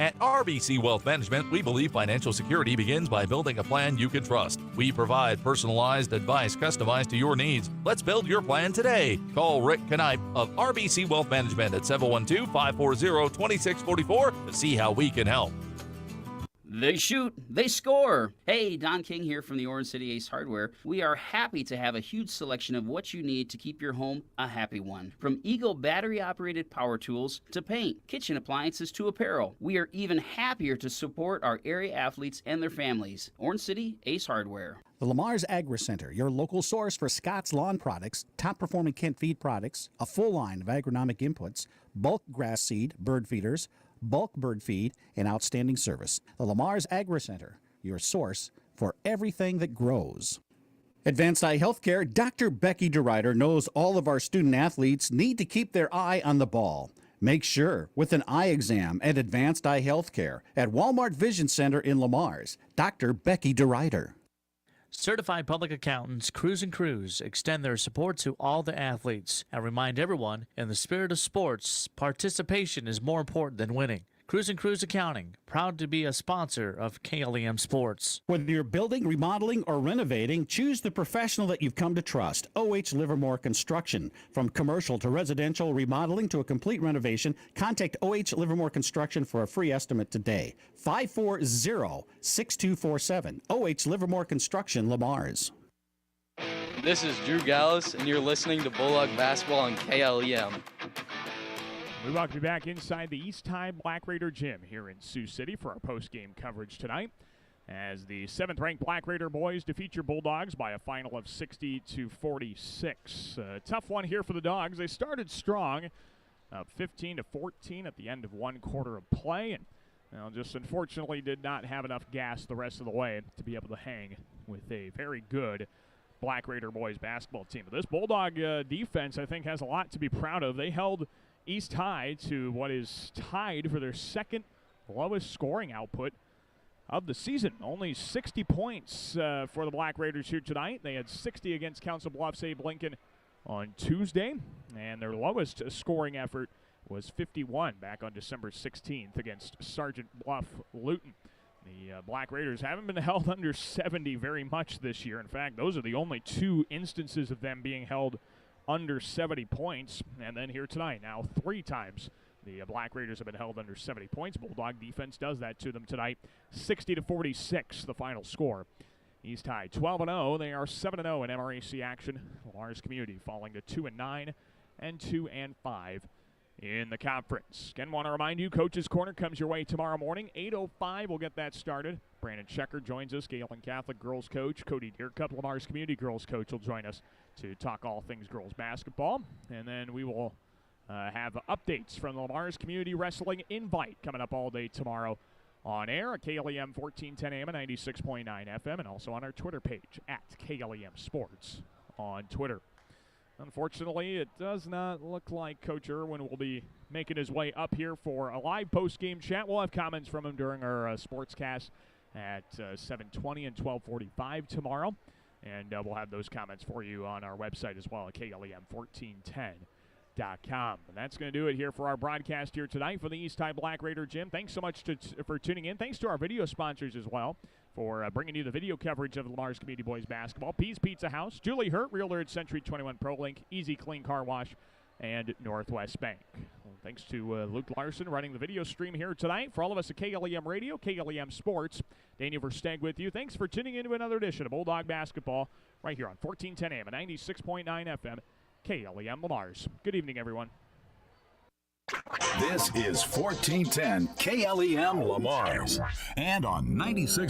At RBC Wealth Management, we believe financial security begins by building a plan you can trust. We provide personalized advice customized to your needs. Let's build your plan today. Call Rick Knipe of RBC Wealth Management at 712-540-2644 to see how we can help. They shoot, they score. Hey, Don King here from the Orange City Ace Hardware. We are happy to have a huge selection of what you need to keep your home a happy one. From Eagle battery-operated power tools to paint, kitchen appliances to apparel. We are even happier to support our area athletes and their families. Orange City Ace Hardware. The Lamar's Agri Center, your local source for Scott's Lawn products, top-performing Kent feed products, a full line of agronomic inputs, bulk grass seed, bird feeders, bulk bird feed, and outstanding service. The Lamar's Agri Center, your source for everything that grows. Advanced Eye Healthcare, Dr. Becky DeRuyter knows all of our student athletes need to keep their eye on the ball. Make sure with an eye exam at Advanced Eye Healthcare at Walmart Vision Center in Lamar's. Dr. Becky DeRuyter. Certified public accountants Cruz & Cruz extend their support to all the athletes and remind everyone, in the spirit of sports, participation is more important than winning. Cruz & Cruz Accounting, proud to be a sponsor of KLEM Sports. Whether you're building, remodeling, or renovating, choose the professional that you've come to trust. O.H. Livermore Construction. From commercial to residential remodeling to a complete renovation, contact O.H. Livermore Construction for a free estimate today. 540-6247. O.H. Livermore Construction, Lamar's. This is Drew Gallus, and you're listening to Bulldog Basketball on KLEM. We welcome you back inside the East High Black Raider Gym here in Sioux City for our post-game coverage tonight, as the 7th-ranked Black Raider boys defeat your Bulldogs by a final of 60-46. Tough one here for the Dogs. They started strong, up 15-14 at the end of one quarter of play, and just unfortunately did not have enough gas the rest of the way to be able to hang with a very good Black Raider boys basketball team. But this Bulldog defense, I think, has a lot to be proud of. They held East High to what is tied for their second lowest scoring output of the season. Only 60 points for the Black Raiders here tonight. They had 60 against Council Bluffs Abe Lincoln on Tuesday, and their lowest scoring effort was 51 back on December 16th against Sergeant Bluff Luton. The Black Raiders haven't been held under 70 very much this year. In fact, those are the only two instances of them being held under 70 points. And then here tonight, now 3 times the Black Raiders have been held under 70 points. Bulldog defense does that to them tonight. 60-46, the final score. East High 12-0. They are 7-0 in MRAC action. Lars Community falling to 2-9 and 2-5 in the conference. Again, want to remind you, Coach's Corner comes your way tomorrow morning. 8:05, we'll get that started. Brandon Schecker joins us, Galen Catholic girls coach. Cody Deercup, Lamar's Community girls coach, will join us to talk all things girls basketball. And then we will have updates from the Lamar's Community Wrestling Invite coming up all day tomorrow on air at KLEM 1410 AM and 96.9 FM, and also on our Twitter page at KLEM Sports on Twitter. Unfortunately, it does not look like Coach Irwin will be making his way up here for a live post-game chat. We'll have comments from him during our sportscast at 7:20 and 12:45 tomorrow. And we'll have those comments for you on our website as well at KLEM1410.com. And that's going to do it here for our broadcast here tonight for the East High Black Raider Gym. Thanks so much for tuning in. Thanks to our video sponsors as well for bringing you the video coverage of the Lamar's Community Boys Basketball. Pease Pizza House, Julie Hurt, Realtor at Century 21 ProLink, Easy Clean Car Wash, and Northwest Bank. Well, thanks to Luke Larson running the video stream here tonight. For all of us at KLEM Radio, KLEM Sports, Daniel Versteg with you. Thanks for tuning in to another edition of Bulldog Basketball right here on 1410 AM and 96.9 FM, KLEM Lamar's. Good evening, everyone. This is 1410 KLEM Lamar's and on 96.